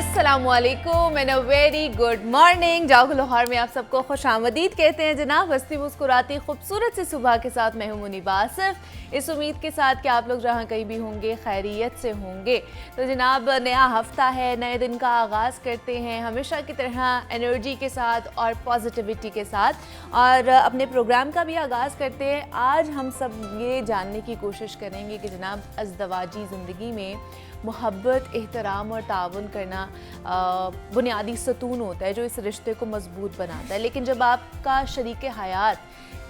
अस्सलामुअलैकुम and a very good morning. जागो लाहौर में आप सबको खुशामदीद कहते हैं जनाब। हंसती मुस्कुराती खूबसूरत सी सुबह के साथ मैं हूं मुनीब आसिफ, इस उम्मीद के साथ कि आप लोग जहां कहीं भी होंगे खैरियत से होंगे। तो जनाब नया हफ्ता है, नए दिन का आगाज़ करते हैं हमेशा की तरह एनर्जी के साथ और पॉजिटिविटी के साथ, और अपने प्रोग्राम का भी आगाज़ करते हैं। आज हम सब ये जानने की कोशिश करेंगे कि जनाब अज़दवाजी ज़िंदगी में मोहब्बत, एहतराम और ताउन करना बुनियादी सतून होता है जो इस रिश्ते को मजबूत बनाता है। लेकिन जब आपका शरीक हयात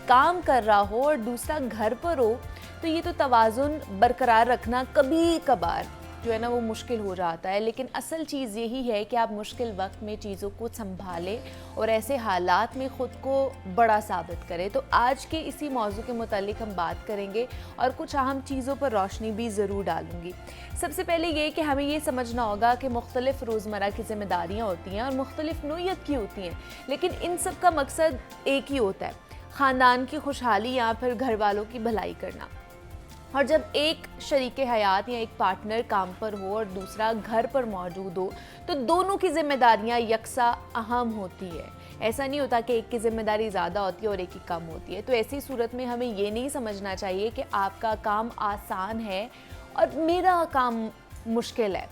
काम कर रहा हो और दूसरा घर पर हो तो ये तो तवाज़ुन बरकरार रखना कभी कभार जो है ना वो मुश्किल हो जाता है। लेकिन असल चीज़ यही है कि आप मुश्किल वक्त में चीज़ों को संभालें और ऐसे हालात में ख़ुद को बड़ा साबित करें। तो आज के इसी मौजू के मुतालिक हम बात करेंगे और कुछ अहम चीज़ों पर रोशनी भी ज़रूर डालूंगी। सबसे पहले ये कि हमें ये समझना होगा कि मुख्तलिफ़ रोज़मर्रा की ज़िम्मेदारियाँ होती हैं और मुख्तलिफ़ नोयत की होती हैं, लेकिन इन सब का मकसद एक ही होता है, ख़ानदान की खुशहाली या फिर घर वालों की भलाई करना। और जब एक शरीक हयात या एक पार्टनर काम पर हो और दूसरा घर पर मौजूद हो तो दोनों की जिम्मेदारियां यकसा अहम होती है। ऐसा नहीं होता कि एक की जिम्मेदारी ज़्यादा होती है और एक की कम होती है। तो ऐसी सूरत में हमें ये नहीं समझना चाहिए कि आपका काम आसान है और मेरा काम मुश्किल है,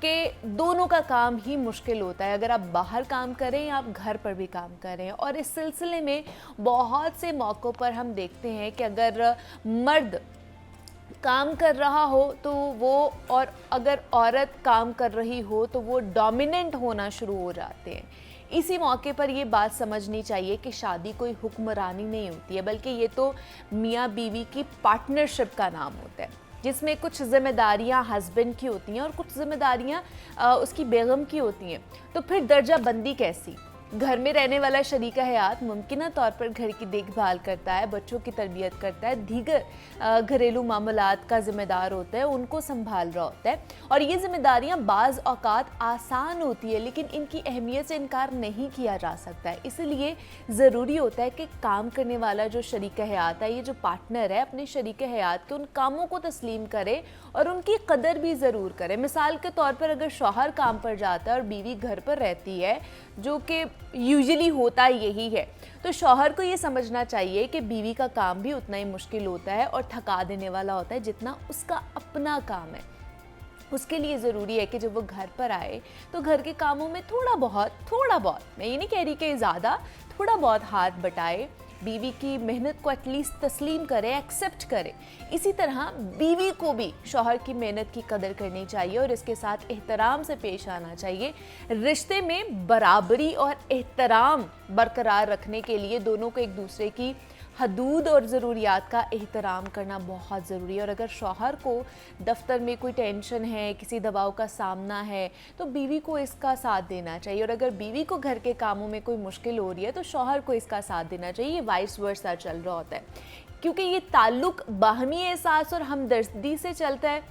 कि दोनों का काम ही मुश्किल होता है। अगर आप बाहर काम करें या आप घर पर भी काम करें, और इस सिलसिले में बहुत से मौक़ों पर हम देखते हैं कि अगर मर्द काम कर रहा हो तो वो, और अगर औरत काम कर रही हो तो वो डोमिनेंट होना शुरू हो जाते हैं। इसी मौके पर ये बात समझनी चाहिए कि शादी कोई हुक्मरानी नहीं होती है, बल्कि ये तो मियाँ बीवी की पार्टनरशिप का नाम होता है, जिसमें कुछ ज़िम्मेदारियाँ हस्बैंड की होती हैं और कुछ ज़िम्मेदारियाँ उसकी बेगम की होती हैं। तो फिर दर्जा बंदी कैसी? घर में रहने वाला शरीक हयात मुमकिन तौर पर घर की देखभाल करता है, बच्चों की तरबियत करता है, दीगर घरेलू मामलात का ज़िम्मेदार होता है, उनको संभाल रहा होता है। और ये ज़िम्मेदारियां बाज़ औक़ात आसान होती है, लेकिन इनकी अहमियत से इनकार नहीं किया जा सकता है। इसलिए ज़रूरी होता है कि काम करने वाला जो शरीक हयात है, ये जो पार्टनर है, अपने शरीक हयात के उन कामों को तस्लीम करे और उनकी कदर भी ज़रूर करे। मिसाल के तौर पर अगर शौहर काम पर जाता है और बीवी घर पर रहती है, जो कि यूजुअली होता यही है, तो शौहर को ये समझना चाहिए कि बीवी का काम भी उतना ही मुश्किल होता है और थका देने वाला होता है जितना उसका अपना काम है। उसके लिए ज़रूरी है कि जब वो घर पर आए तो घर के कामों में थोड़ा बहुत, मैं ये नहीं कह रही कि ज़्यादा, थोड़ा बहुत हाथ बटाए, बीवी की मेहनत को एटलीस्ट तस्लीम करे, एक्सेप्ट करे। इसी तरह बीवी को भी शौहर की मेहनत की कदर करनी चाहिए और इसके साथ एहतराम से पेश आना चाहिए। रिश्ते में बराबरी और एहतराम बरकरार रखने के लिए दोनों को एक दूसरे की हदूद और ज़रूरियात का एहतराम करना बहुत ज़रूरी है। और अगर शौहर को दफ्तर में कोई टेंशन है, किसी दबाव का सामना है, तो बीवी को इसका साथ देना चाहिए। और अगर बीवी को घर के कामों में कोई मुश्किल हो रही है तो शौहर को इसका साथ देना चाहिए। ये वाइस वर्सा चल रहा होता है, क्योंकि ये ताल्लुक़ बाहमी एहसास और हमदर्दी से चलता है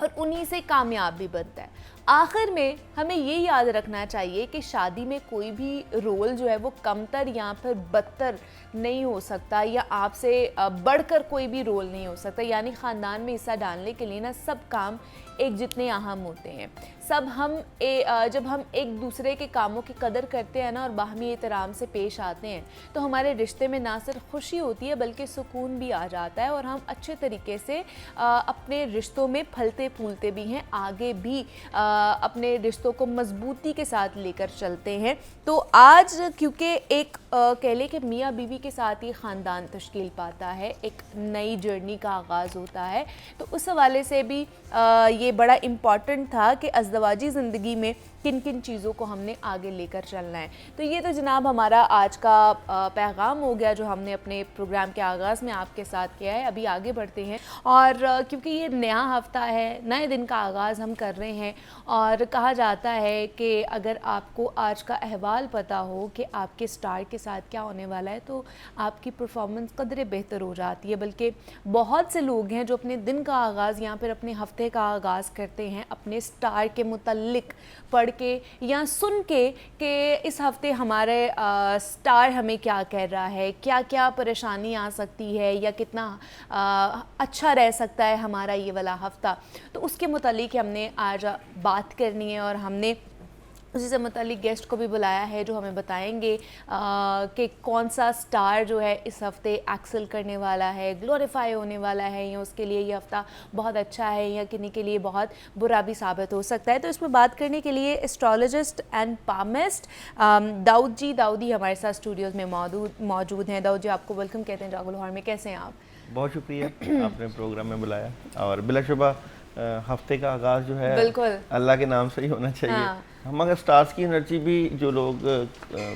और उन्हीं से कामयाब भी बनता है। आखिर में हमें ये याद रखना चाहिए कि शादी में कोई भी रोल जो है वो कमतर या फिर बदतर नहीं हो सकता, या आपसे बढ़कर कोई भी रोल नहीं हो सकता। यानी ख़ानदान में हिस्सा डालने के लिए ना सब काम एक जितने अहम होते हैं। सब हम जब हम एक दूसरे के कामों की कदर करते हैं ना और बाहमी एहतराम से पेश आते हैं तो हमारे रिश्ते में ना सिर्फ खुशी होती है बल्कि सुकून भी आ जाता है और हम अच्छे तरीके से अपने रिश्तों में फलते फूलते भी हैं, आगे भी अपने रिश्तों को मजबूती के साथ लेकर चलते हैं। तो आज क्योंकि एक कह लें कि मियाँ बीवी के साथ ही ख़ानदान तश्कील पाता है, एक नई जर्नी का आगाज़ होता है, तो उस हवाले से भी ये बड़ा इम्पॉर्टेंट था कि अज़दवाजी ज़िंदगी में किन किन चीज़ों को हमने आगे लेकर चलना है। तो ये तो जनाब हमारा आज का पैगाम हो गया जो हमने अपने प्रोग्राम के आगाज़ में आपके साथ किया है। अभी आगे बढ़ते हैं, और क्योंकि ये नया हफ्ता है, नए दिन का आगाज़ हम कर रहे हैं, और कहा जाता है कि अगर आपको आज का अहवाल पता हो कि आपके स्टार के साथ क्या होने वाला है तो आपकी परफॉर्मेंस कदरे बेहतर हो जाती है। बल्कि बहुत से लोग हैं जो अपने दिन का आगाज़ या फिर अपने हफ्ते का आगाज़ आगाज़ करते हैं अपने स्टार के मुतल्लिक पढ़ के या सुन के कि इस हफ़्ते हमारे स्टार हमें क्या कह रहा है, क्या क्या परेशानी आ सकती है या कितना अच्छा रह सकता है हमारा ये वाला हफ़्ता। तो उसके मुतल्लिक हमने आज बात करनी है और हमने उसी से मुतालिक गेस्ट को भी बुलाया है जो हमें बताएंगे कि कौन सा स्टार जो है इस हफ़्ते एक्सेल करने वाला है, ग्लोरीफाई होने वाला है, या उसके लिए ये हफ़्ता बहुत अच्छा है या किन्हीं के लिए बहुत बुरा भी साबित हो सकता है। तो इसमें बात करने के लिए एस्ट्रोलॉजिस्ट एंड पामिस्ट दाऊदी हमारे साथ स्टूडियोज़ में मौजूद हैं। दाऊद जी, आपको वेलकम कहते हैं जागो लाहौर में। कैसे हैं आप? बहुत शुक्रिया आपने प्रोग्राम में बुलाया, और बिलाशुबा हफ्ते का आगाज़ जो है बिल्कुल अल्लाह के नाम से ही होना चाहिए। हाँ। हम अगर स्टार्स की एनर्जी भी जो लोग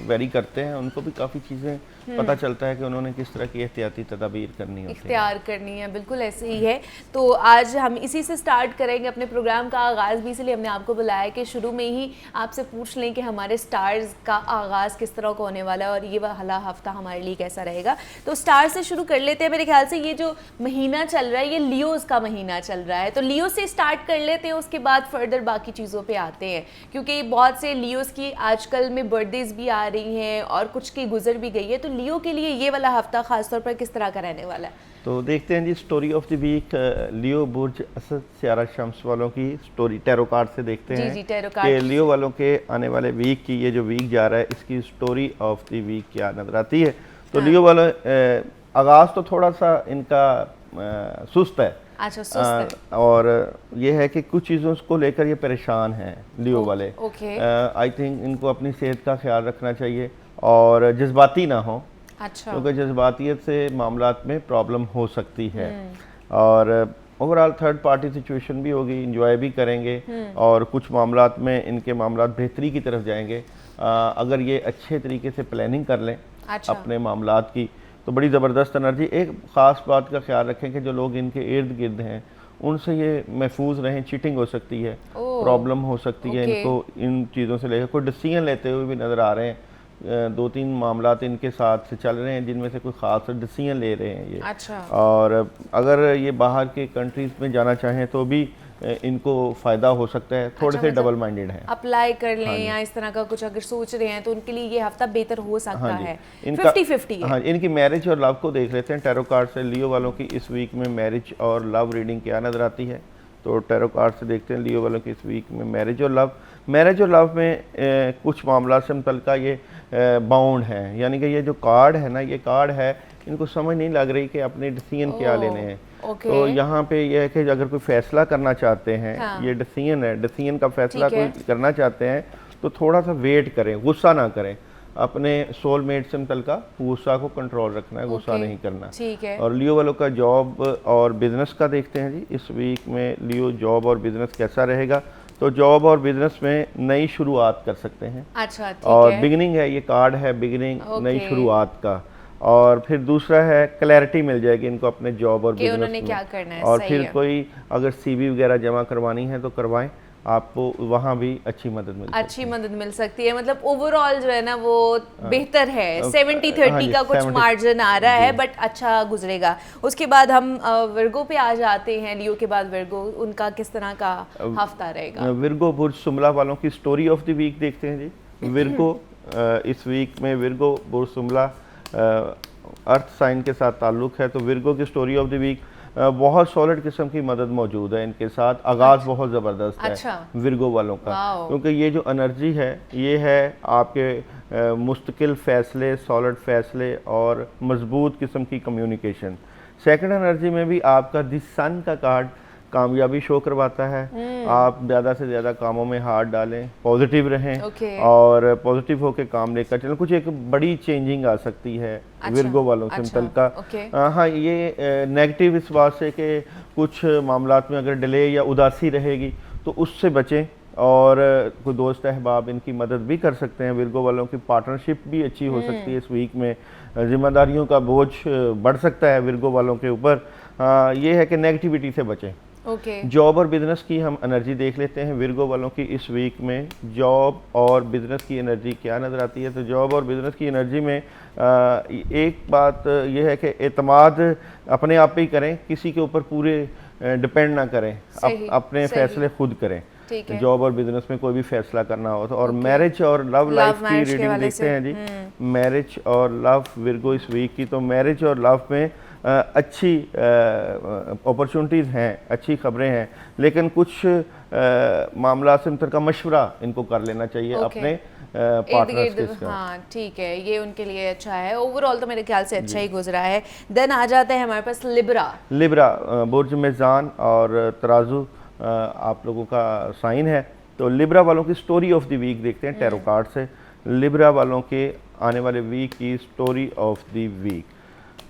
वेरी करते हैं उनको भी काफ़ी चीज़ें पता चलता है कि उन्होंने किस तरह की एहतियाती तदाबीर करनी होती है, इख्तियार करनी है। बिल्कुल ऐसे ही है। तो आज हम इसी से स्टार्ट करेंगे अपने प्रोग्राम का आगाज़ भी, इसलिए हमने आपको बुलाया कि शुरू में ही आपसे पूछ लें कि हमारे स्टार्स का आगाज़ किस तरह का होने वाला है और ये वाला हफ्ता हमारे लिए कैसा रहेगा। तो स्टार से शुरू कर लेते हैं। मेरे ख्याल से ये जो महीना चल रहा है ये लियोज़ का महीना चल रहा है, तो लियो से स्टार्ट कर लेते हैं, उसके बाद फर्दर बाकी चीज़ों पर आते हैं, क्योंकि बहुत से लियोज़ की आजकल में बर्थडेज भी आ रही हैं और कुछ की गुजर भी गई है। तो लियो के लिए ये वाला हफ्ता खास तौर पर किस तरह का रहने वाला है? तो देखते हैं जी, story of the week Leo बुर्ज असद सियारा शम्स वालों की स्टोरी टैरो कार्ड से देखते हैं जी, टैरो कि कार्ड लियो वालों के आने वाले वीक की, ये जो वीक जा रहा है इसकी स्टोरी ऑफ द वीक क्या नजर आती है। तो लियो वालों आगाज़ तो थोड़ा सा इनका सुस्त है। अच्छा, सुस्त है। और ये है कि कुछ चीज़ों को लेकर ये परेशान हैं लियो वाले। आई थिंक इनको अपनी सेहत का ख्याल रखना चाहिए और जज्बाती ना हो। अच्छा। क्योंकि जज्बातियत से मामलात में प्रॉब्लम हो सकती है, और ओवरऑल थर्ड पार्टी सिचुएशन भी होगी, इंजॉय भी करेंगे और कुछ मामलात में इनके मामलात बेहतरी की तरफ जाएंगे अगर ये अच्छे तरीके से प्लानिंग कर लें। अच्छा। अपने मामलात की तो बड़ी ज़बरदस्त एनर्जी। एक ख़ास बात का ख्याल रखें कि जो लोग इनके इर्द गिर्द हैं उनसे ये महफूज रहें, चीटिंग हो सकती है, प्रॉब्लम हो सकती है इनको इन चीज़ों से लेकर। कोई डिसीजन लेते हुए भी नज़र आ रहे हैं, 2-3 मामलात इनके साथ से चल रहे हैं जिनमें से कोई ख़ास डिसीजन ले रहे हैं ये। अच्छा। और अगर ये बाहर के कंट्रीज़ में जाना चाहें तो भी इनको फ़ायदा हो सकता है। थोड़े से डबल माइंडेड हैं, अप्लाई कर लें या इस तरह का कुछ अगर सोच रहे हैं तो उनके लिए ये हफ्ता बेहतर हो सकता है। 50-50 है। हाँ, इनकी मैरिज और लव को देख लेते हैं टैरो कार्ड से। लियो वालों की इस वीक में मैरिज और लव रीडिंग क्या नज़र आती है। तो टैरो कार्ड से देखते हैं लियो वालों की इस वीक में मैरिज और लव। मैरिज और लव में कुछ मामला से मुतल्लिका ये बाउंड हैं, यानी कि ये जो कार्ड है ना, ये कार्ड है इनको समझ नहीं लग रही कि अपने डिसीजन क्या लेने हैं। तो यहाँ पे ये है कि अगर कोई फैसला करना चाहते हैं, हाँ। ये डिसीजन है, डिसीजन का फैसला कोई करना चाहते हैं तो थोड़ा सा वेट करें, गुस्सा ना करें। अपने सोलमेट से मुतल्लिका गुस्सा को कंट्रोल रखना है, गुस्सा नहीं करना। ठीक है। और लियो वालों का जॉब और बिजनेस का देखते हैं जी, इस वीक में लियो जॉब और बिजनेस कैसा रहेगा। तो जॉब और बिजनेस में नई शुरुआत कर सकते हैं। अच्छा, और बिगिनिंग है, ये कार्ड है बिगिनिंग, नई शुरुआत का। और फिर दूसरा है क्लैरिटी मिल जाएगी इनको अपने जॉब और बिजनेस में क्या करना है। और फिर कोई अगर सीवी वगैरह जमा करवानी है तो करवाएं, आपको वहाँ भी अच्छी मदद मिल सकती है। मतलब ओवरऑल जो है ना वो बेहतर है। 70-30 का कुछ मार्जिन आ रहा है, बट अच्छा गुजरेगा। उसके बाद हम विर्गो पे आ जाते हैं। लियो के बाद विर्गो, उनका किस तरह का हफ्ता रहेगा? विर्गो बुर्ज सुमला वालों की स्टोरी ऑफ द वीक देखते हैं जी। विर्गो इस वीक में विर्गो बुर्ज सुमला अर्थ साइन के साथ ताल्लुक़ है। तो विर्गो की स्टोरी ऑफ द वीक बहुत सॉलिड किस्म की मदद मौजूद है इनके साथ। आगाज़ बहुत ज़बरदस्त है विर्गो वालों का, क्योंकि ये जो एनर्जी है ये है आपके मुस्तकिल फ़ैसले, सॉलिड फ़ैसले और मजबूत किस्म की कम्युनिकेशन। सेकंड एनर्जी में भी आपका द सन का कार्ड कामयाबी शो करवाता है। आप ज़्यादा से ज़्यादा कामों में हाथ डालें, पॉजिटिव रहें और पॉजिटिव होकर काम लेकर चलें। कुछ एक बड़ी चेंजिंग आ सकती है विर्गो वालों से मुतल्लिका। हाँ, ये नेगेटिव इस बात से कि कुछ मामलात में अगर डिले या उदासी रहेगी तो उससे बचें, और कोई दोस्त अहबाब इनकी मदद भी कर सकते हैं। विर्गो वालों की पार्टनरशिप भी अच्छी हो सकती है इस वीक में। जिम्मेदारियों का बोझ बढ़ सकता है विर्गो वालों के ऊपर। ये है कि नेगेटिविटी से बचें। जॉब और बिजनेस की हम एनर्जी देख लेते हैं विर्गो वालों की इस वीक में। जॉब और बिजनेस की एनर्जी क्या नज़र आती है? तो जॉब और बिजनेस की एनर्जी में एक बात यह है कि एतमाद अपने आप पे ही करें, किसी के ऊपर पूरे डिपेंड ना करें, अपने सही। फैसले खुद करें। ठीक है। जॉब और बिजनेस में कोई भी फैसला करना हो तो। और मैरिज और लव लाइफ की मैरिज के रीडिंग वाले देखते से। हैं जी। मैरिज और लव विर्गो इस वीक की, तो मैरिज और लव में अच्छी अपॉर्चुनिटीज़ हैं, अच्छी खबरें हैं, लेकिन कुछ मामला से मुतल्लिक़ मशवरा इनको कर लेना चाहिए अपने पार्टनर्स के साथ। हाँ ठीक है, ये उनके लिए अच्छा है। ओवरऑल तो मेरे ख्याल से अच्छा ही गुजरा है। देन आ जाते हैं हमारे पास लिब्रा। बुर्ज मेज़ान और तराजू आप लोगों का साइन है। तो लिब्रा वालों की स्टोरी ऑफ द वीक देखते हैं टैरो कार्ड से। लिब्रा वालों के आने वाले वीक की स्टोरी ऑफ द वीक।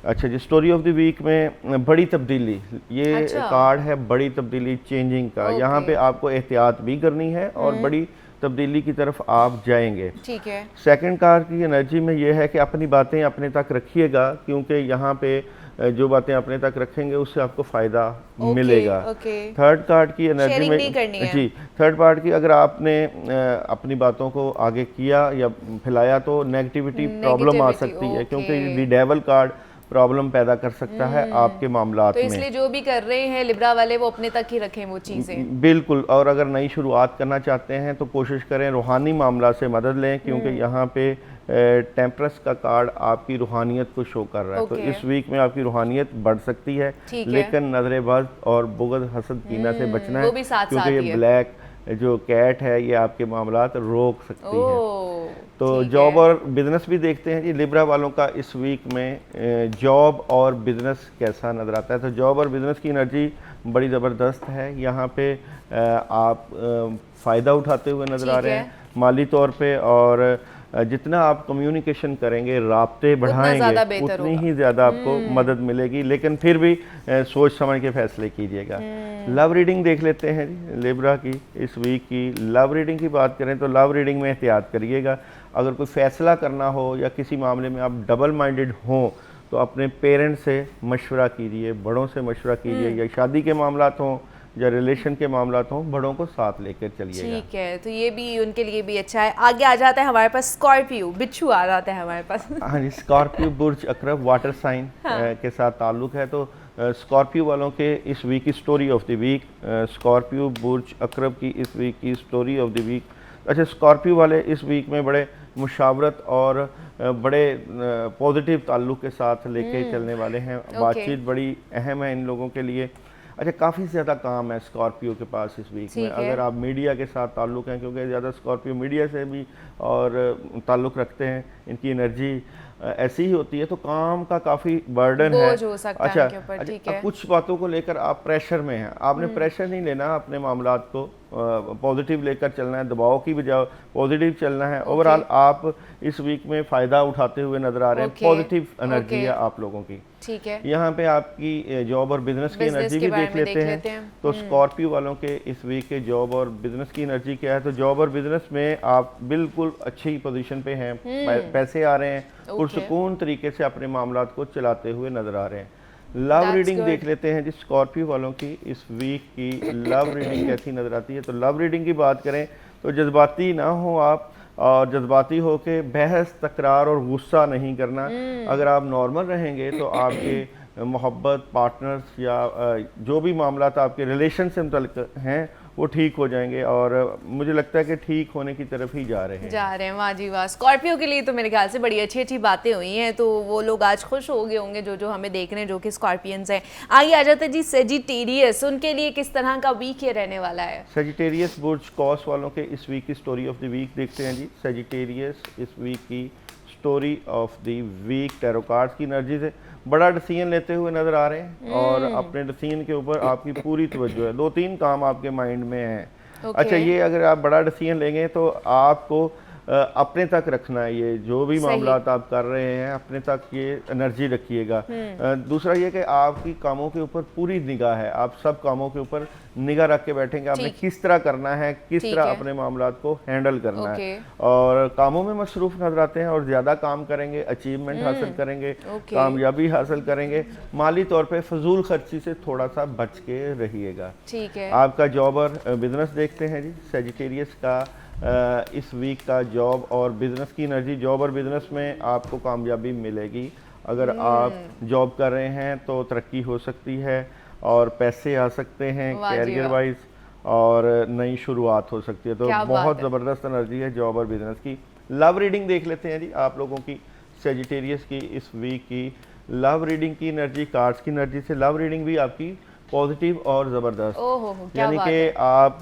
अच्छा जी, स्टोरी ऑफ द वीक में बड़ी तब्दीली, ये अच्छा। कार्ड है बड़ी तब्दीली, चेंजिंग का। यहाँ पे आपको एहतियात भी करनी है और बड़ी तब्दीली की तरफ आप जाएंगे। ठीक है। सेकंड कार्ड की एनर्जी में ये है कि अपनी बातें अपने तक रखिएगा, क्योंकि यहाँ पे जो बातें अपने तक रखेंगे उससे आपको फ़ायदा मिलेगा। थर्ड कार्ड की एनर्जी में जी, थर्ड पार्ट की अगर आपने अपनी बातों को आगे किया या फैलाया तो नेगेटिविटी प्रॉब्लम आ सकती है, क्योंकि द डेविल कार्ड प्रॉब्लम पैदा कर सकता है आपके मामलात तो में। इसलिए जो भी कर रहे हैं लिब्रा वाले वो अपने तक ही रखें वो चीज़ें। बिल्कुल। और अगर नई शुरुआत करना चाहते हैं तो कोशिश करें रूहानी मामला से मदद लें, क्योंकि यहाँ पे टेम्परस का कार्ड आपकी रूहानियत को शो कर रहा है। तो इस वीक में आपकी रूहानियत बढ़ सकती है, लेकिन नजरेबाज और बुग़्ज़ हसद कीना से बचना है, क्योंकि ये ब्लैक जो कैट है ये आपके मामलात रोक सकती है। तो जॉब और बिजनेस भी देखते हैं जी लिब्रा वालों का इस वीक में जॉब और बिजनेस कैसा नज़र आता है। तो जॉब और बिजनेस की एनर्जी बड़ी ज़बरदस्त है। यहाँ पे आप फ़ायदा उठाते हुए नज़र आ रहे हैं माली तौर पे, और जितना आप कम्युनिकेशन करेंगे, राब्ते बढ़ाएंगे, उतनी ही ज़्यादा आपको मदद मिलेगी, लेकिन फिर भी सोच समझ के फैसले कीजिएगा। लव रीडिंग देख लेते हैं लिब्रा की इस वीक की। लव रीडिंग की बात करें तो लव रीडिंग में एहतियात करिएगा। अगर कोई फैसला करना हो या किसी मामले में आप डबल माइंडेड हों तो अपने पेरेंट्स से मशवरा कीजिए, बड़ों से मशवरा कीजिए, या शादी के मामलात हों या रिलेशन के मामलात हों, बड़ों को साथ लेकर चलिएगा। ठीक है, तो ये भी उनके लिए भी अच्छा है। आगे आ जाता है हमारे पास स्कॉर्पियो, बिच्छू आ जाता है हमारे पास। हाँ जी, स्कॉर्पियो बुर्ज अकरब वाटर साइन के साथ ताल्लुक़ है। तो स्कॉर्पियो वालों के इस वीक की story of the week, Scorpio बुर्ज अकरब की इस वीक की स्टोरी ऑफ द वीक। अच्छा, स्कॉर्पियो वाले इस वीक में बड़े मुशावरत और बड़े पॉजिटिव ताल्लुक़ के साथ लेके चलने वाले हैं। बातचीत बड़ी अहम है इन लोगों के लिए। अच्छा, काफ़ी ज़्यादा काम है स्कॉर्पियो के पास इस वीक में। अगर आप मीडिया के साथ ताल्लुक़ हैं, क्योंकि ज़्यादा स्कॉर्पियो मीडिया से भी और ताल्लुक़ रखते हैं, इनकी एनर्जी ऐसी ही होती है, तो काम का काफ़ी बर्डन है। हो सकता है इनके ऊपर। ठीक है। कुछ बातों को लेकर आप प्रेशर में हैं, आपने प्रेशर नहीं लेना, अपने मामलात को पॉजिटिव लेकर चलना है, दबाव की बजाय पॉजिटिव चलना है। ओवरऑल आप इस वीक में फ़ायदा उठाते हुए नज़र आ रहे हैं। पॉजिटिव एनर्जी है आप लोगों की। ठीक है। यहाँ पे आपकी जॉब और बिजनेस की एनर्जी भी देख लेते हैं। तो स्कॉर्पियो वालों के इस वीक के जॉब और बिजनेस की एनर्जी क्या है। तो जॉब और बिजनेस में आप बिल्कुल अच्छी पोजीशन पे हैं, पैसे आ रहे हैं, पुरसुकून तरीके से अपने मामलात को चलाते हुए नजर आ रहे हैं। लव रीडिंग देख लेते हैं जी स्कॉर्पियो वालों की इस वीक की लव रीडिंग कैसी नजर आती है। तो लव रीडिंग की बात करें तो जज्बाती ना हो आप, और जज्बाती हो के बहस, तकरार और गुस्सा नहीं करना। अगर आप नॉर्मल रहेंगे तो आपके मोहब्बत, पार्टनर्स या जो भी मामला आपके रिलेशन से मुतल्लिक हैं वो ठीक हो जाएंगे, और मुझे लगता है कि ठीक होने की तरफ ही जा रहे हैं। वाह जी वाह। स्कॉर्पियो के लिए तो मेरे ख्याल से बड़ी अच्छी अच्छी बातें हुई हैं, तो वो लोग आज खुश हो गए होंगे जो जो हमें देख रहे हैं, जो कि स्कॉर्पियंस हैं। आगे आ जाते हैं जी सेजिटेरियस, उनके लिए किस तरह का वीक ये रहने वाला है। सेजिटेरियस बुर्ज कॉस वालों के इस वीक की स्टोरी ऑफ द वीक देखते हैं जी। सेजिटेरियस इस वीक की story of the week tarot cards की एनर्जी से बड़ा डिसीजन लेते हुए नजर आ रहे हैं, और अपने डिसीजन के ऊपर आपकी पूरी तवज्जो है। 2-3 काम आपके माइंड में हैं। अच्छा, ये अगर आप बड़ा डिसीजन लेंगे तो आपको अपने तक रखना है। ये जो भी मामला आप कर रहे हैं अपने तक ये एनर्जी रखिएगा। दूसरा ये कि आपकी कामों के ऊपर पूरी निगाह है, आप सब कामों के ऊपर निगाह रख के बैठेंगे, आपने किस तरह करना है, किस तरह अपने मामला को हैंडल करना है, और कामों में मसरूफ नजर आते हैं और ज़्यादा काम करेंगे, अचीवमेंट हासिल करेंगे, कामयाबी हासिल करेंगे। माली तौर पर फजूल खर्ची से थोड़ा सा बच के रहिएगा। ठीक है। आपका जॉब और बिजनेस देखते हैं जी सेजिटेरियस का इस वीक का जॉब और बिजनेस की एनर्जी। जॉब और बिजनेस में आपको कामयाबी मिलेगी। अगर आप जॉब कर रहे हैं तो तरक्की हो सकती है, और पैसे आ सकते हैं वाह जी कैरियर वाह। वाइज, और नई शुरुआत हो सकती है। तो क्या बात बहुत है। ज़बरदस्त एनर्जी है जॉब और बिजनेस की। लव रीडिंग देख लेते हैं जी आप लोगों की, सेजिटेरियस की इस वीक की लव रीडिंग की एनर्जी, कार्ड्स की एनर्जी से लव रीडिंग भी आपकी पॉजिटिव और ज़बरदस्त, ओहो क्या यानी बात कि है। आप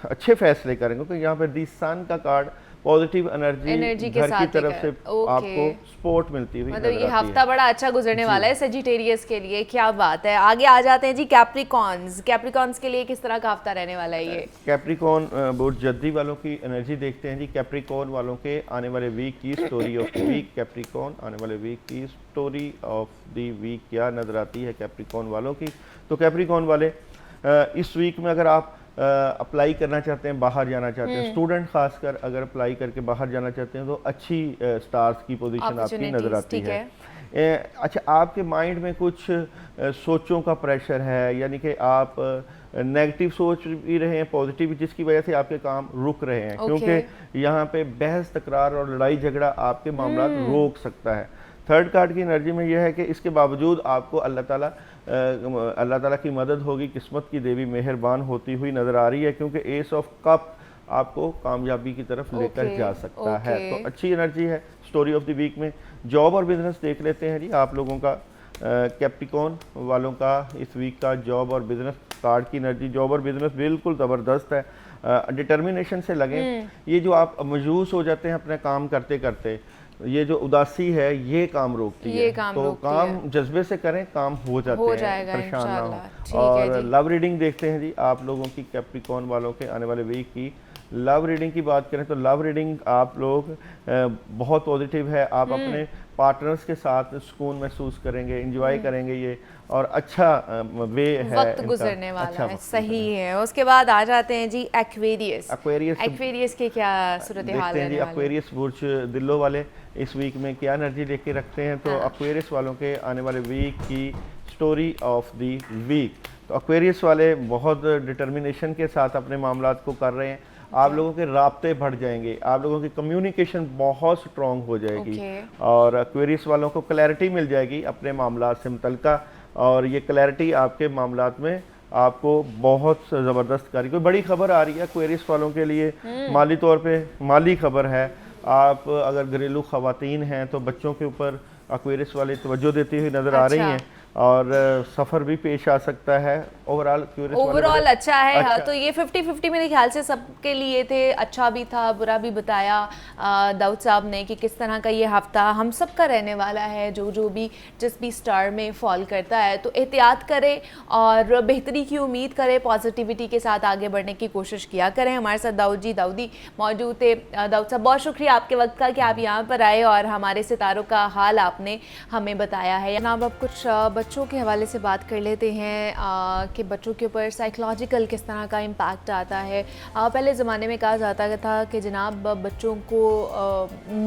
अच्छे फैसले करेंगे, क्योंकि यहाँ पर दी सन का कार्ड पॉजिटिव एनर्जी एनर्जी के घर की साथ ही तरफ से ओके। आपको सपोर्ट मिलती हुई मतलब नजर ये आती हफ्ता है। बड़ा अच्छा गुजरने जी। वाला है सेजिटेरियस के लिए, क्या बात है। आगे आ जाते हैं जी कैप्रिकॉन्स। कैप्रिकॉन्स के लिए किस तरह का हफ्ता रहने वाला है ये? कैप्रिकॉन बुर्ज जद्दी वालों की एनर्जी देखते हैं जी। कैप्रिकॉन वालों के आने वाले वीक की story of the week, Capricorn आने वाले वीक की स्टोरी ऑफ द वीक क्या नज़र आती है कैप्रिकॉन वालों की। तो कैप्रिकॉन वाले इस वीक में अगर आप अप्लाई करना चाहते हैं, बाहर जाना चाहते हैं, स्टूडेंट खासकर अगर अप्लाई करके बाहर जाना चाहते हैं, तो अच्छी स्टार्स की पोजीशन आपकी नज़र आती है। अच्छा, आपके माइंड में कुछ सोचों का प्रेशर है, यानी कि आप नेगेटिव सोच भी रहे हैं, पॉजिटिव, जिसकी वजह से आपके काम रुक रहे हैं, क्योंकि यहाँ पे बहस तकरार और लड़ाई झगड़ा आपके मामला रोक सकता है। थर्ड कार्ड की एनर्जी में यह है कि इसके बावजूद आपको अल्लाह ताला की मदद होगी, किस्मत की देवी मेहरबान होती हुई नज़र आ रही है, क्योंकि एस ऑफ कप आपको कामयाबी की तरफ लेकर जा सकता है। तो अच्छी एनर्जी है स्टोरी ऑफ द वीक में। जॉब और बिजनेस देख लेते हैं जी आप लोगों का, कैप्रिकॉन वालों का इस वीक का जॉब और बिजनेस कार्ड की एनर्जी। जॉब और बिजनेस बिल्कुल ज़बरदस्त है, डिटर्मिनेशन से लगें। ये जो आप मायूस हो जाते हैं अपने काम करते करते, ये जो उदासी है ये काम रोकती है, तो काम जज्बे से करें, काम हो जाते हैं, परेशान ना हो। और लव रीडिंग देखते हैं जी आप लोगों की, कैप्रिकॉन वालों के आने वाले वीक की लव रीडिंग की बात करें तो लव रीडिंग आप लोग बहुत पॉजिटिव है। आप अपने पार्टनर्स के साथ सुकून महसूस करेंगे, एंजॉय करेंगे ये, और अच्छा वे है, वक्त गुजरने वाला है। सही है। उसके बाद आ जाते हैं जी एक्वेरियस। एक्वेरियस के क्या सूरत हाल है? एक्वेरियस बुर्ज दिल्लो वाले इस वीक में क्या एनर्जी लेके रखते हैं। तो एक्वेरियस वालों के आने वाले वीक की स्टोरी ऑफ द वीक, तो एक्वेरियस वाले बहुत डिटर्मिनेशन के साथ अपने मामलात को कर रहे हैं। आप लोगों के राब्ते बढ़ जाएंगे, आप लोगों की कम्युनिकेशन बहुत स्ट्रॉन्ग हो जाएगी, और एक्वेरियस वालों को क्लैरिटी मिल जाएगी अपने मामलात से मुतल्लिका, और ये क्लैरिटी आपके मामलात में आपको बहुत ज़बरदस्त करी। कोई बड़ी खबर आ रही है एक्वेरियस वालों के लिए, माली तौर पे माली खबर है। आप अगर घरेलू ख़वातीन हैं तो बच्चों के ऊपर एक्वेरियस वाले तवज्जो देती हुई नज़र आ रही हैं, और सफ़र भी पेश आ सकता है। ओवरऑल अच्छा है। अच्छा। तो ये 50-50 मेरे ख्याल से सबके लिए थे, अच्छा भी था बुरा भी बताया दाऊद साहब ने कि किस तरह का ये हफ्ता हम सब का रहने वाला है। जो भी जिस भी स्टार में फॉल करता है तो एहतियात करें और बेहतरी की उम्मीद करें, पॉजिटिविटी के साथ आगे बढ़ने की कोशिश किया करें। हमारे साथ दाऊदी मौजूद थे। दाऊद साहब बहुत शुक्रिया आपके वक्त का कि आप यहाँ पर आए और हमारे सितारों का हाल आपने हमें बताया है। जनाब अब कुछ बच्चों के हवाले से बात कर लेते हैं कि बच्चों के ऊपर साइकोलॉजिकल किस तरह का इम्पैक्ट आता है। पहले ज़माने में कहा जाता था कि जनाब बच्चों को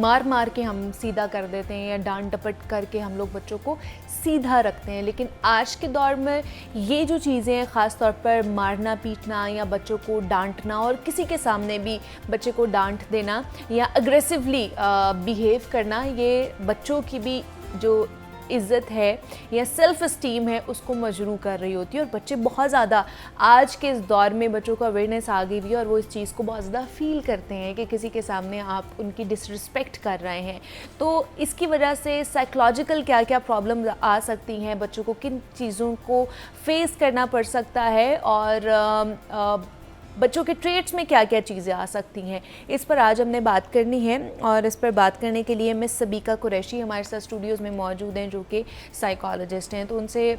मार मार के हम सीधा कर देते हैं या डांट डपट करके हम लोग बच्चों को सीधा रखते हैं, लेकिन आज के दौर में ये जो चीज़ें हैं, ख़ास तौर पर मारना पीटना या बच्चों को डांटना और किसी के सामने भी बच्चे को डांट देना या अग्रेसिवली बिहेव करना, ये बच्चों की भी जो इज़्ज़त है या सेल्फ़ इस्टीम है उसको मजरूह कर रही होती है। और बच्चे बहुत ज़्यादा आज के इस दौर में बच्चों को अवेयरनेस आ गई हुई है और वो इस चीज़ को बहुत ज़्यादा फ़ील करते हैं कि किसी के सामने आप उनकी डिसरिस्पेक्ट कर रहे हैं। तो इसकी वजह से साइकोलॉजिकल क्या क्या प्रॉब्लम आ सकती हैं, बच्चों को किन चीज़ों को फेस करना पड़ सकता है और बच्चों के ट्रेट्स में क्या क्या चीज़ें आ सकती हैं, इस पर आज हमने बात करनी है। और इस पर बात करने के लिए मिस सबीका कुरैशी हमारे साथ स्टूडियोज़ में मौजूद हैं, जो कि साइकोलॉजिस्ट हैं, तो उनसे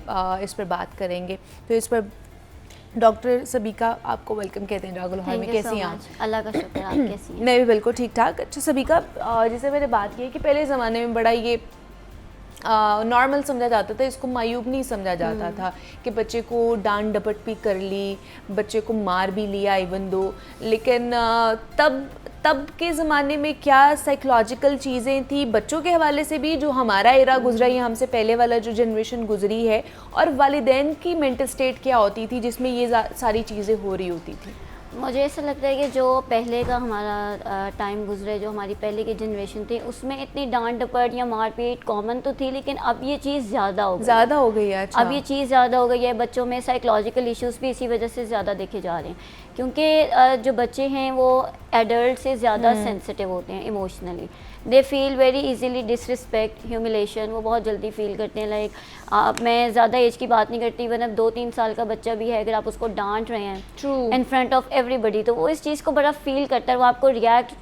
इस पर बात करेंगे। तो इस पर डॉक्टर सबीका आपको वेलकम कहते हैं जागो लोहार में। कैसी हैं आप? अल्लाह का शुक्र, आप कैसी हैं? मैं भी बिल्कुल ठीक ठाक। अच्छा सबीका, जैसे मैंने बात की है कि पहले ज़माने में बड़ा ये नॉर्मल समझा जाता था, इसको मायूब नहीं समझा जाता था कि बच्चे को डांट डपट भी कर ली, बच्चे को मार भी लिया इवन दो, लेकिन तब के ज़माने में क्या साइकोलॉजिकल चीज़ें थी बच्चों के हवाले से भी, जो हमारा एरा गुजरा या हमसे पहले वाला जो जनरेशन गुजरी है, और वालिदैन की मेंटल स्टेट क्या होती थी जिसमें ये सारी चीज़ें हो रही होती थी? मुझे ऐसा लगता है कि जो पहले का हमारा टाइम गुजरे, जो हमारी पहले की जनरेशन थी, उसमें इतनी डांट डपट या मारपीट कॉमन तो थी, लेकिन अब ये चीज़ ज़्यादा हो गई है। अच्छा। अब ये चीज़ ज़्यादा हो गई है। बच्चों में साइकोलॉजिकल इश्यूज़ भी इसी वजह से ज़्यादा देखे जा रहे हैं, क्योंकि जो बच्चे हैं वो एडल्ट से ज़्यादा सेंसिटिव होते हैं emotionally. They feel very easily disrespect, humiliation, वो बहुत जल्दी फील करते हैं। लाइक मैं ज़्यादा एज की बात नहीं करती, वन अब 2-3 साल का बच्चा भी है, अगर आप उसको डांट रहे हैं इन फ्रंट ऑफ एवरीबडी, तो वो इस चीज़ को बड़ा फील करता है। वो आपको रिएक्ट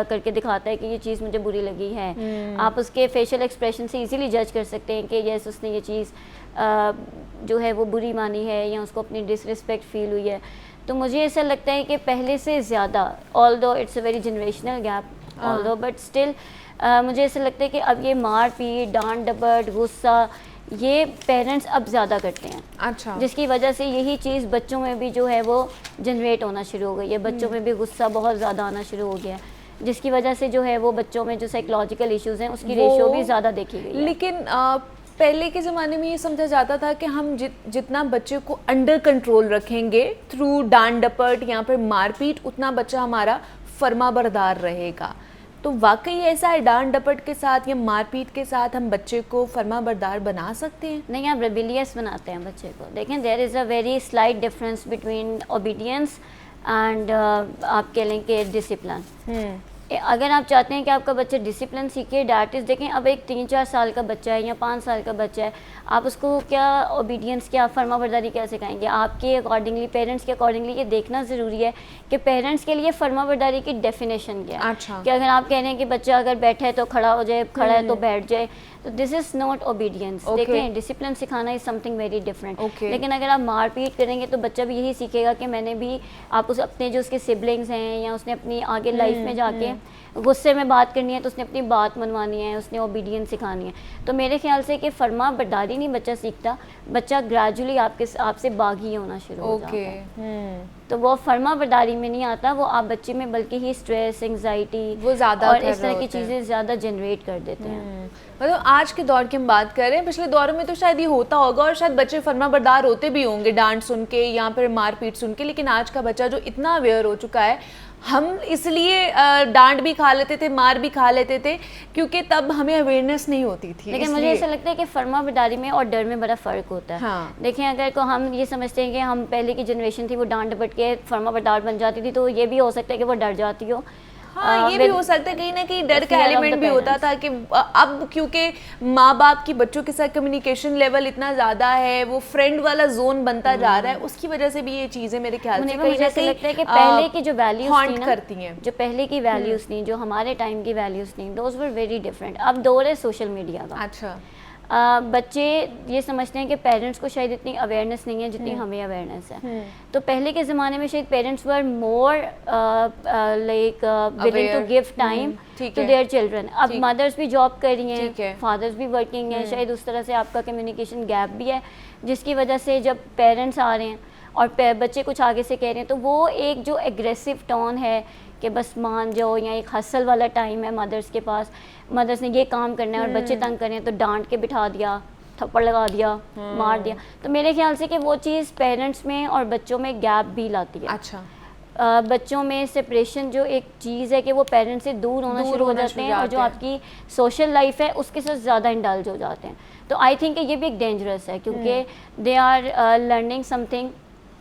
करके दिखाता है कि ये चीज़ मुझे बुरी लगी है। आप उसके फेशियल एक्सप्रेशन से इजीली जज कर सकते हैं कि यस, उसने ये चीज़ जो है वो बुरी मानी है या उसको अपनी डिसरिस्पेक्ट फील हुई है। तो मुझे ऐसा लगता है कि पहले से ज़्यादा, although it's a very generational gap, although but still मुझे ऐसा लगता है कि अब ये मार पीट, डांट डपट, गुस्सा, ये पेरेंट्स अब ज़्यादा करते हैं। अच्छा। जिसकी वजह से यही चीज़ बच्चों में भी जो है वो जनरेट होना शुरू हो गई है। बच्चों में भी गुस्सा बहुत ज़्यादा आना शुरू हो गया है, जिसकी वजह से जो है वो बच्चों में जो साइकोलॉजिकल इश्यूज़ हैं उसकी रेशियो भी ज़्यादा देखी गई है। लेकिन पहले के ज़माने में ये समझा जाता था कि हम जितना बच्चे को अंडर कंट्रोल रखेंगे थ्रू डांट डपट या फिर मारपीट, उतना बच्चा हमारा फर्माबरदार रहेगा। तो वाकई ऐसा है, डांट डपट के साथ या मारपीट के साथ हम बच्चे को फर्माबरदार बना सकते हैं? नहीं, आप रेबिलियस बनाते हैं बच्चे को। देखें, there is a very slight difference between obedience and आप कह लें कि डिसिप्लिन। अगर आप चाहते हैं कि आपका बच्चा डिसिप्लिन सीखे, डैट इज़, देखें अब एक 3-4 साल का बच्चा है या 5 साल का बच्चा है, आप उसको क्या ओबीडियंस, क्या फर्माबरदारी क्या सिखाएंगे? आपके अकॉर्डिंगली, पेरेंट्स के अकॉर्डिंगली ये देखना ज़रूरी है कि पेरेंट्स के लिए फर्माबरदारी की डेफिनेशन क्या है। अच्छा। कि अगर आप कह रहे हैं कि बच्चा अगर बैठा है तो खड़ा हो जाए, खड़ा है तो बैठ जाए, तो दिस इज़ नॉट ओबीडियंस। देखें, डिसिप्लिन सिखाना इज़ समथिंग वेरी डिफरेंट। लेकिन अगर आप मारपीट करेंगे तो बच्चा भी यही सीखेगा कि मैंने भी, आप उस अपने जो उसके सिबलिंग्स हैं या उसने अपनी आगे लाइफ में जाके गुस्से में बात करनी है तो उसने अपनी बात मनवानी है, उसने ओबीडियंस सिखानी है। तो मेरे ख्याल से कि फर्मा बरदारी नहीं बच्चा सीखता, बच्चा ग्रेजुअली आपसे बागी होना शुरू हो जाता है। तो वो फर्मा बरदारी में नहीं आता, वो आप बच्चे में बल्कि ही स्ट्रेस, एंग्जाइटी वो ज़्यादा और इस तरह की चीज़ें ज़्यादा जनरेट कर देते हैं। मतलब आज के दौर की हम बात करें, पिछले दौर में तो शायद ये होता होगा और शायद बच्चे फर्माबरदार होते भी होंगे डांट सुन के या फिर मारपीट सुन के, लेकिन आज का बच्चा जो इतना अवेयर हो चुका है, हम इसलिए डांट भी खा लेते थे, मार भी खा लेते थे, क्योंकि तब हमें अवेयरनेस नहीं होती थी। लेकिन मुझे ऐसा लगता है कि फर्माबरदारी में और डर में बड़ा फ़र्क होता है। हाँ। देखें, अगर को हम ये समझते हैं कि हम पहले की जनरेशन थी वो डांट डपट के फर्माबरदार बन जाती थी, तो ये भी हो सकता है कि वो डर जाती हो। हाँ, ये भी हो सकता है, कहीं ना कहीं डर का एलिमेंट भी होता था कि अब क्योंकि माँ बाप की बच्चों के साथ कम्युनिकेशन लेवल इतना ज़्यादा है, वो फ्रेंड वाला जोन बनता जा रहा है, उसकी वजह से भी ये चीज़ें मेरे ख्याल से कहीं ना कहीं लगता है कि पहले की जो वैल्यूज हॉन्ट करती हैं, जो पहले की वैल्यूज़ थी, जो हमारे टाइम की वैल्यूज़ थी, दोज वर वेरी डिफरेंट। अब दौर है सोशल मीडिया का। अच्छा। बच्चे ये समझते हैं कि पेरेंट्स को शायद इतनी अवेयरनेस नहीं है जितनी हमें अवेयरनेस है। तो पहले के ज़माने में शायद parents were more like willing to give time to their children. अब मदर्स भी जॉब कर रही हैं, फादर्स भी वर्किंग हैं, शायद उस तरह से आपका कम्युनिकेशन गैप भी है, जिसकी वजह से जब पेरेंट्स आ रहे हैं और बच्चे कुछ आगे से कह रहे हैं, तो वो एक जो एग्रेसिव टोन है कि बस मान जाओ, या एक हसल वाला टाइम है मदर्स के पास, मदर्स ने ये काम करना है और बच्चे तंग कर रहे हैं तो डांट के बिठा दिया, थप्पड़ लगा दिया, मार दिया। तो मेरे ख्याल से कि वो चीज़ पेरेंट्स में और बच्चों में गैप भी लाती है। अच्छा। बच्चों में सेपरेशन जो एक चीज़ है कि वो पेरेंट्स से दूर होना शुरू हो जाते हैं और जो आपकी सोशल लाइफ है उसके साथ ज़्यादा इंडल्ज हो जाते हैं। तो आई थिंक ये भी एक डेंजरस है, क्योंकि दे आर लर्निंग समथिंग।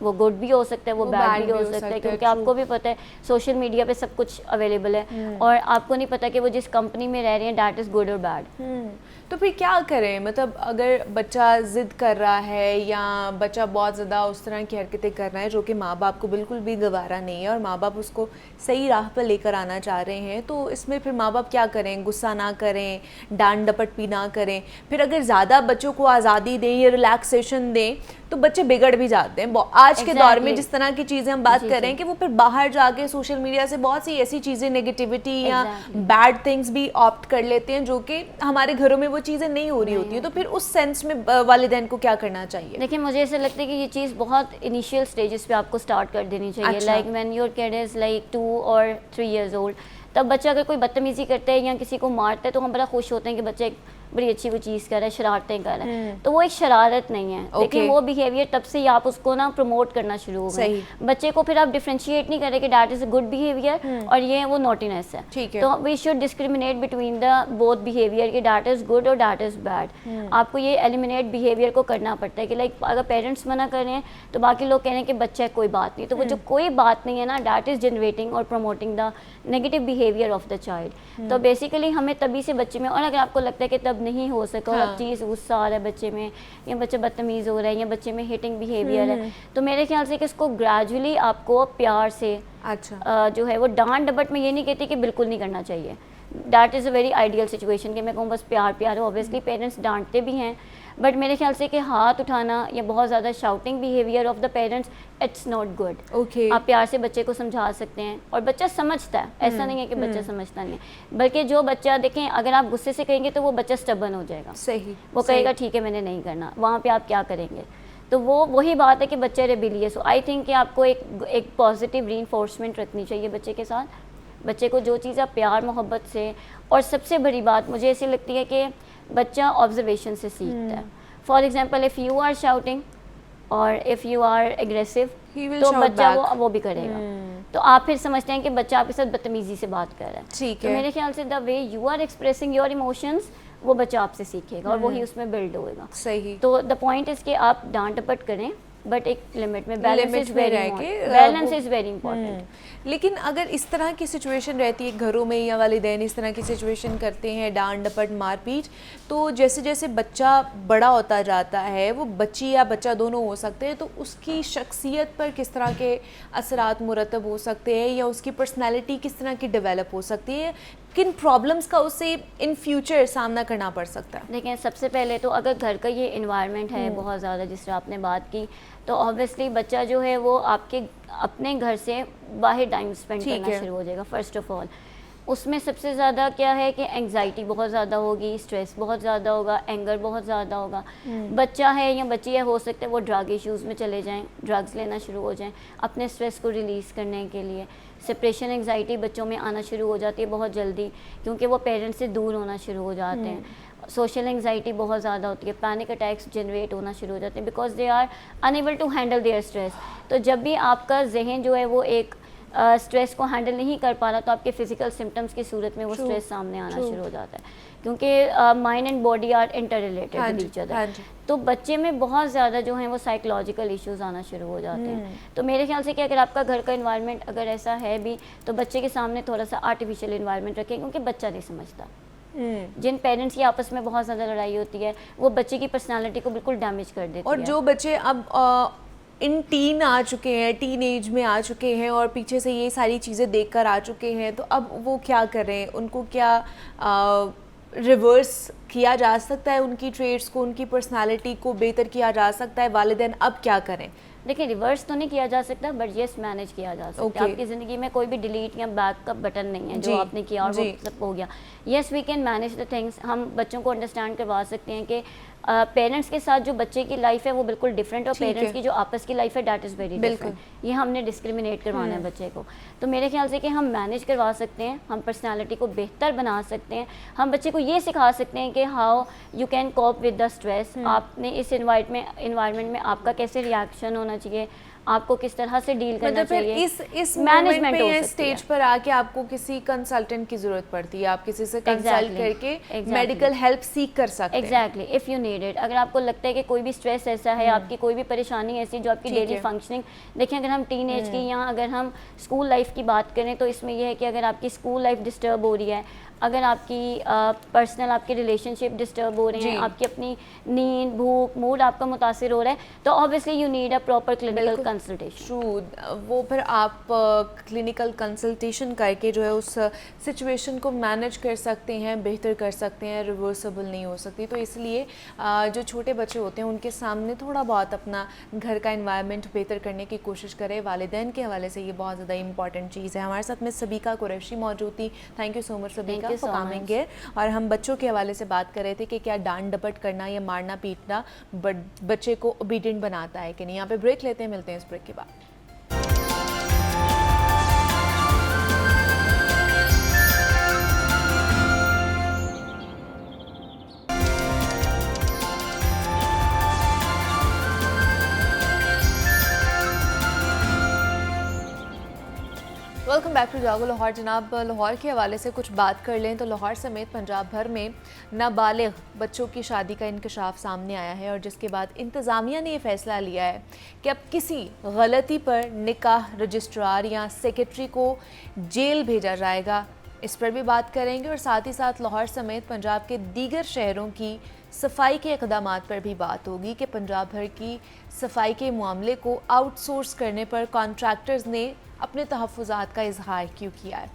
वो गुड भी हो सकता है, वो बैड भी हो सकता है, क्योंकि आपको भी पता है सोशल मीडिया पे सब कुछ अवेलेबल है और आपको नहीं पता कि वो जिस कंपनी में रह रहे हैं दैट इज़ गुड और बैड। तो फिर क्या करें? मतलब अगर बच्चा ज़िद कर रहा है या बच्चा बहुत ज़्यादा उस तरह की हरकतें कर रहा है जो कि माँ बाप को बिल्कुल भी गवारा नहीं है और माँ बाप उसको सही राह पर लेकर आना चाह रहे हैं, तो इसमें फिर माँ बाप क्या करें? गुस्सा ना करें, डांट डपट भी ना करें। फिर अगर ज़्यादा बच्चों को आज़ादी दें या रिलैक्सेशन दें तो बच्चे बिगड़ भी जाते हैं। आज के दौर में जिस तरह की चीज़ें हम बात कर रहे हैं कि वो फिर बाहर जाके सोशल मीडिया से बहुत सी ऐसी चीज़ें, नेगेटिविटी या बैड थिंग्स भी ऑप्ट कर लेते हैं जो कि हमारे घरों में वो चीज़ें नहीं हो रही होती है। तो फिर उस सेंस में वालिदैन को क्या करना चाहिए? देखिए, मुझे ऐसा लगता है कि ये चीज़ बहुत इनिशियल स्टेजेस पे आपको स्टार्ट कर देनी चाहिए। Like when your kid is like 2 और 3 years old, तब बच्चा अगर कोई बदतमीज़ी करता है या किसी को मारता है तो हम बड़ा खुश होते हैं कि बच्चा एक बड़ी अच्छी वो चीज़ कर रहा है, शरारतें कर रहा है, तो वो एक शरारत नहीं है। लेकिन वो बिहेवियर तब से ही आप उसको ना प्रमोट करना शुरू हो गए। बच्चे को फिर आप डिफ्रेंशिएट नहीं करें कि that is a good behaviour और ये वो नॉटीनेस है। तो we should discriminate between the both behaviour कि डैट इज़ गुड और डैट इज़ बैड। आपको ये एलिमिनेट बिहेवियर को करना पड़ता है कि लाइक अगर पेरेंट्स मना कर रहे हैं तो बाकी लोग कह रहे हैं कि बच्चा कोई बात नहीं, तो वो जो कोई बात नहीं है ना, डैट इज़ जनरेटिंग और promoting the negative behaviour of the child. तो बेसिकली हमें तभी से बच्चे में, और अगर आपको लगता है कि तब नहीं हो सका और अब चीज़ गुस्सा आ रहा है बच्चे में, या बच्चा बदतमीज़ हो रहा है, या बच्चे में हिटिंग बिहेवियर है, तो मेरे ख्याल से कि इसको ग्रेजुअली आपको प्यार से जो है वो डांट डपट में ये नहीं कहती कि बिल्कुल नहीं करना चाहिए। That is a very ideal situation कि मैं कहूँ बस प्यार प्यार हो। ऑब्वियसली पेरेंट्स डांटते भी हैं, बट मेरे ख्याल से कि हाथ उठाना या बहुत ज़्यादा shouting behaviour of the parents, it's not good. आप प्यार से बच्चे को समझा सकते हैं और बच्चा समझता है, ऐसा नहीं है कि बच्चा समझता नहीं है, बल्कि जो बच्चा देखें अगर आप गुस्से से कहेंगे तो वो बच्चा स्टबर्न हो जाएगा। सही, वो कहेगा ठीक है मैंने नहीं करना, वहाँ पे आप क्या करेंगे? तो वो वही बात है कि बच्चा रेबिलियस हो। आई थिंक कि आपको एक पॉजिटिव रीइंफोर्समेंट रखनी चाहिए बच्चे के साथ। बच्चे को जो चीज़ आप प्यार मोहब्बत से, और सबसे बड़ी बात मुझे ऐसी लगती है कि बच्चा ऑब्जर्वेशन से सीखता है। For example if you are shouting और इफ़ यू आर एग्रेसिव तो बच्चा वो भी करेगा। तो आप फिर समझते हैं कि बच्चा आपके साथ बदतमीजी से बात कर रहा है। ठीक है। तो मेरे ख्याल से the way you are expressing your emotions वो बच्चा आपसे सीखेगा और वही उसमें बिल्ड होएगा। सही। तो द पॉइंट इज़ कि आप डांट डपट करें बट एक लिमिट में। Balance is very important. लेकिन अगर इस तरह की सिचुएशन रहती है घरों में या वालिदैन इस तरह की सिचुएशन करते हैं, डांट डपट मारपीट, तो जैसे जैसे बच्चा बड़ा होता जाता है, वो बच्ची या बच्चा दोनों हो सकते हैं, तो उसकी शख्सियत पर किस तरह के असरात मुरतब हो सकते हैं या उसकी पर्सनैलिटी किस तरह की डेवलप हो सकती है, किन प्रॉब्लम्स का उससे इन फ्यूचर सामना करना पड़ सकता है? देखिए सबसे पहले तो अगर घर का ये इन्वायरमेंट है बहुत ज़्यादा जिस तरह आपने बात की, तो ऑब्वियसली बच्चा जो है वो आपके अपने घर से बाहर टाइम स्पेंड करना शुरू हो जाएगा। फर्स्ट ऑफ ऑल उसमें सबसे ज़्यादा क्या है कि एंग्जाइटी बहुत ज़्यादा होगी, स्ट्रेस बहुत ज़्यादा होगा, एंगर बहुत ज़्यादा होगा। बच्चा है या बच्ची है, हो सकता है वो ड्रग इश्यूज़ में चले जाएं, ड्रग्स लेना शुरू हो जाएं अपने स्ट्रेस को रिलीज़ करने के लिए। सेपरेशन एंग्जाइटी बच्चों में आना शुरू हो जाती है बहुत जल्दी, क्योंकि वो पेरेंट्स से दूर होना शुरू हो जाते हैं। सोशल एंग्जाइटी बहुत ज़्यादा होती है, पैनिक अटैक्स जनरेट होना शुरू हो जाते हैं because they are unable to handle their stress. तो जब भी आपका जहन जो है वो एक स्ट्रेस को हैंडल नहीं कर पा रहा, तो आपके फिजिकल सिम्टम्स की सूरत में वो स्ट्रेस सामने आना शुरू हो जाता है, क्योंकि mind and body are inter related with each other. तो बच्चे में बहुत ज़्यादा जो है वो साइकोलॉजिकल इश्यूज आना शुरू हो जाते हैं। तो मेरे ख्याल से कि अगर आपका घर का इन्वायरमेंट अगर ऐसा है भी, तो बच्चे के सामने थोड़ा सा आर्टिफिशियल इन्वायरमेंट रखें, क्योंकि बच्चा नहीं समझता। जिन पेरेंट्स की आपस में बहुत ज़्यादा लड़ाई होती है वो बच्चे की पर्सनालिटी को बिल्कुल डैमेज कर देती है। और जो बच्चे अब इन टीन आ चुके हैं, टीन एज में आ चुके हैं और पीछे से ये सारी चीज़ें देखकर आ चुके हैं, तो अब वो क्या करें? उनको क्या रिवर्स किया जा सकता है? उनकी ट्रेड्स को, उनकी पर्सनालिटी को बेहतर किया जा सकता है? वालिदैन अब क्या करें? देखिए रिवर्स तो नहीं किया जा सकता, बट येस मैनेज किया जा सकता है। आपकी ज़िंदगी में कोई भी डिलीट या बैक का बटन नहीं है जो आपने किया और वो सब हो गया। Yes we can manage the things. हम बच्चों को अंडरस्टैंड करवा सकते हैं कि पेरेंट्स के साथ जो बच्चे की लाइफ है वो बिल्कुल डिफरेंट, और पेरेंट्स की जो आपस की लाइफ है डैट इज़ वेरी डिफरेंट। ये हमने डिस्क्रिमिनेट करवाना है बच्चे को। तो मेरे ख्याल से कि हम मैनेज करवा सकते हैं, हम पर्सनालिटी को बेहतर बना सकते हैं, हम बच्चे को ये सिखा सकते हैं कि how you can cope with the stress. आपने इस इन्वायरमेंट में आपका कैसे रिएक्शन होना चाहिए, आपको किस तरह से डील करना चाहिए। इस मैनेजमेंट पे स्टेज पर आके आपको किसी कंसल्टेंट की जरूरत पड़ती है, आप किसी से कंसल्ट करके मेडिकल हेल्प सीख कर सकते हैं। Exactly, if you need it. अगर आपको लगता है कि कोई भी स्ट्रेस ऐसा है, आपकी कोई भी परेशानी ऐसी जो आपकी डेली फंक्शनिंग, देखिए अगर हम टीन एज की या अगर हम स्कूल लाइफ की बात करें, तो इसमें यह है कि अगर आपकी स्कूल लाइफ डिस्टर्ब हो रही है, अगर आपकी पर्सनल आपके रिलेशनशिप डिस्टर्ब हो रहे हैं, आपकी अपनी नींद, भूख, मूड आपका मुतासिर हो रहा है, तो obviously you need a proper clinical consultation. True, वो फिर आप क्लिनिकल कंसल्टेशन करके जो है उस सिचुएशन को मैनेज कर सकते हैं, बेहतर कर सकते हैं, रिवर्सेबल नहीं हो सकती। तो इसलिए जो छोटे बच्चे होते हैं उनके सामने थोड़ा बहुत अपना घर का एनवायरनमेंट बेहतर करने की कोशिश करें। वालिदैन के हवाले से ये बहुत ज़्यादा इंपॉर्टेंट चीज़ है। हमारे साथ में सबिका कुरैशी मौजूद थी। Thank you so much Sabika for coming here. और हम बच्चों के हवाले से बात कर रहे थे कि क्या डांट डपट करना या मारना पीटना बच्चे को ओबीडिएंट बनाता है कि नहीं। यहाँ पे ब्रेक लेते हैं, मिलते हैं इस ब्रेक के बाद। बैक टू जागो लाहौर। जनाब, लाहौर के हवाले से कुछ बात कर लें तो लाहौर समेत पंजाब भर में नाबालिग बच्चों की शादी का इंकशाफ सामने आया है और जिसके बाद इंतज़ामिया ने ये फ़ैसला लिया है कि अब किसी गलती पर निकाह रजिस्ट्रार या सेक्रेटरी को जेल भेजा जाएगा। इस पर भी बात करेंगे और साथ ही साथ लाहौर समेत पंजाब के दीगर शहरों की सफाई के इक़दामात पर भी बात होगी कि पंजाब भर की सफाई के मामले को आउटसोर्स करने पर कॉन्ट्रैक्टर्स ने अपने तहफ़्फ़ुज़ात का इजहार क्यों किया है।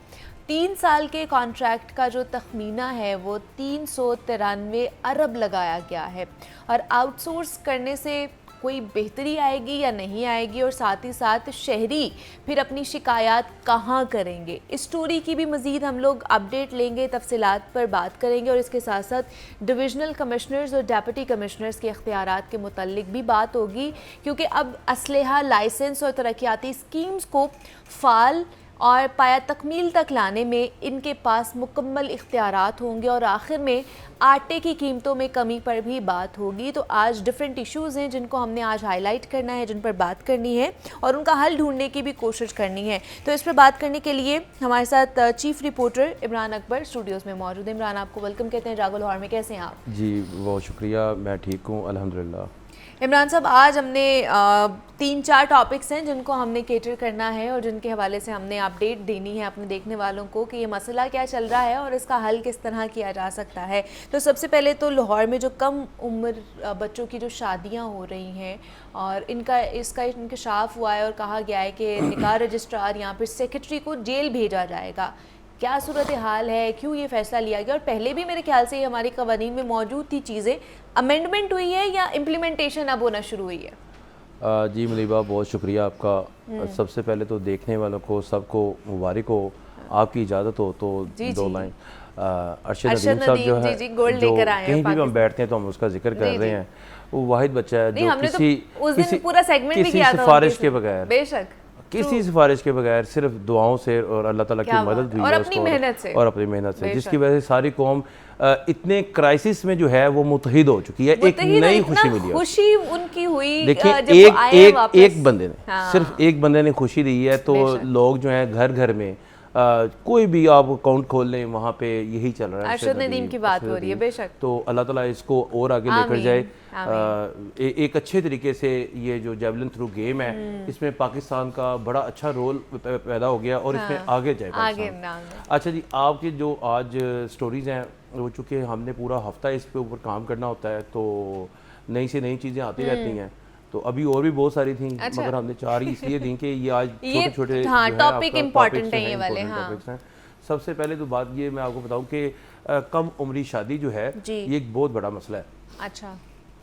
3 साल के कॉन्ट्रैक्ट का जो तखमीना है वो 393 अरब लगाया गया है और आउटसोर्स करने से कोई बेहतरी आएगी या नहीं आएगी, और साथ ही साथ शहरी फिर अपनी शिकायत कहाँ करेंगे। इस स्टोरी की भी मज़ीद हम लोग अपडेट लेंगे, तफसीलात पर बात करेंगे और इसके साथ साथ डिविजनल कमिश्नर्स और डेप्यूटी कमिश्नर्स के इख्तियारात के मुतल्लिक भी बात होगी, क्योंकि अब असलहा, लाइसेंस और तरक्याती स्कीम्स को फ़ाल और पाया तकमील तक लाने में इनके पास मुकम्मल इख्तियारात होंगे। और आखिर में आटे की कीमतों में कमी पर भी बात होगी। तो आज डिफरेंट इश्यूज़ हैं जिनको हमने आज हाईलाइट करना है, जिन पर बात करनी है और उनका हल ढूंढने की भी कोशिश करनी है। तो इस पर बात करने के लिए हमारे साथ chief reporter Imran Akbar Studios में मौजूद है। इमरान, आपको वेलकम कहते हैं जागो लाहौर में। कैसे हैं आप? जी बहुत शुक्रिया, मैं ठीक हूँ अल्हम्दुलिल्लाह। इमरान साहब, आज हमने 3-4 टॉपिक्स हैं जिनको हमने केटर करना है और जिनके हवाले से हमने अपडेट देनी है अपने देखने वालों को कि ये मसला क्या चल रहा है और इसका हल किस तरह किया जा सकता है। तो सबसे पहले तो लाहौर में जो कम उम्र बच्चों की जो शादियां हो रही हैं और इसका इंकशाफ हुआ है और कहा गया है कि निकाह रजिस्ट्रार या फिर सेक्रेटरी को जेल भेजा जाएगा। क्या सूरत हाल है, क्यों ये फैसला लिया गया? और पहले भी मेरे ख्याल से ये हमारी कवानीन में मौजूद थी चीज़ें, अमेंडमेंट हुई है या इम्प्लीमेंटेशन अब होना शुरू हुई है? जी मुनीबा, बहुत शुक्रिया आपका। सबसे पहले तो देखने वालों को सबको मुबारक हो। आपकी इजाज़त हो तो दो लाइन अरशद नदीम साहब जो है, जो कहीं भी हम बैठते हैं तो हम उसका जिक्र कर रहे हैं। वो वाहिद बच्चा है जो किसी सिफारिश के बगैर, बेशक किसी सिफारिश के बगैर, सिर्फ दुआओं से और अल्लाह ताला की मदद हुई और है अपनी मेहनत से, और अपनी मेहनत से, जिसकी वजह से सारी कौम इतने क्राइसिस में जो है वो मुतहिद हो चुकी है। एक नई खुशी मिली है, खुशी उनकी हुई। देखिए, एक बंदे ने, सिर्फ एक बंदे ने खुशी दी है। तो लोग जो है घर घर में कोई भी आप अकाउंट खोल लें, वहाँ पे यही चल रहा है। अरशद नदीम की बात हो रही है, बेशक। तो अल्लाह ताला इसको और आगे लेकर जाए। एक अच्छे तरीके से ये जो जेवलिन थ्रू गेम है, इसमें पाकिस्तान का बड़ा अच्छा रोल पैदा हो गया और इसमें आगे जाएगा। अच्छा जी, आपके जो आज स्टोरीज हैं वो चूँकि हमने पूरा हफ्ता इस पे ऊपर काम करना होता है तो नई से नई चीज़ें आती रहती हैं। तो अभी और भी बहुत सारी थी, मगर हमने 4 ही इसलिए दी कि ये आज छोटे-छोटे टॉपिक इंपॉर्टेंट हैं ये वाले। सबसे पहले तो बात ये मैं आपको बताऊं कि कम उम्री शादी जो है ये एक बहुत बड़ा मसला है। अच्छा,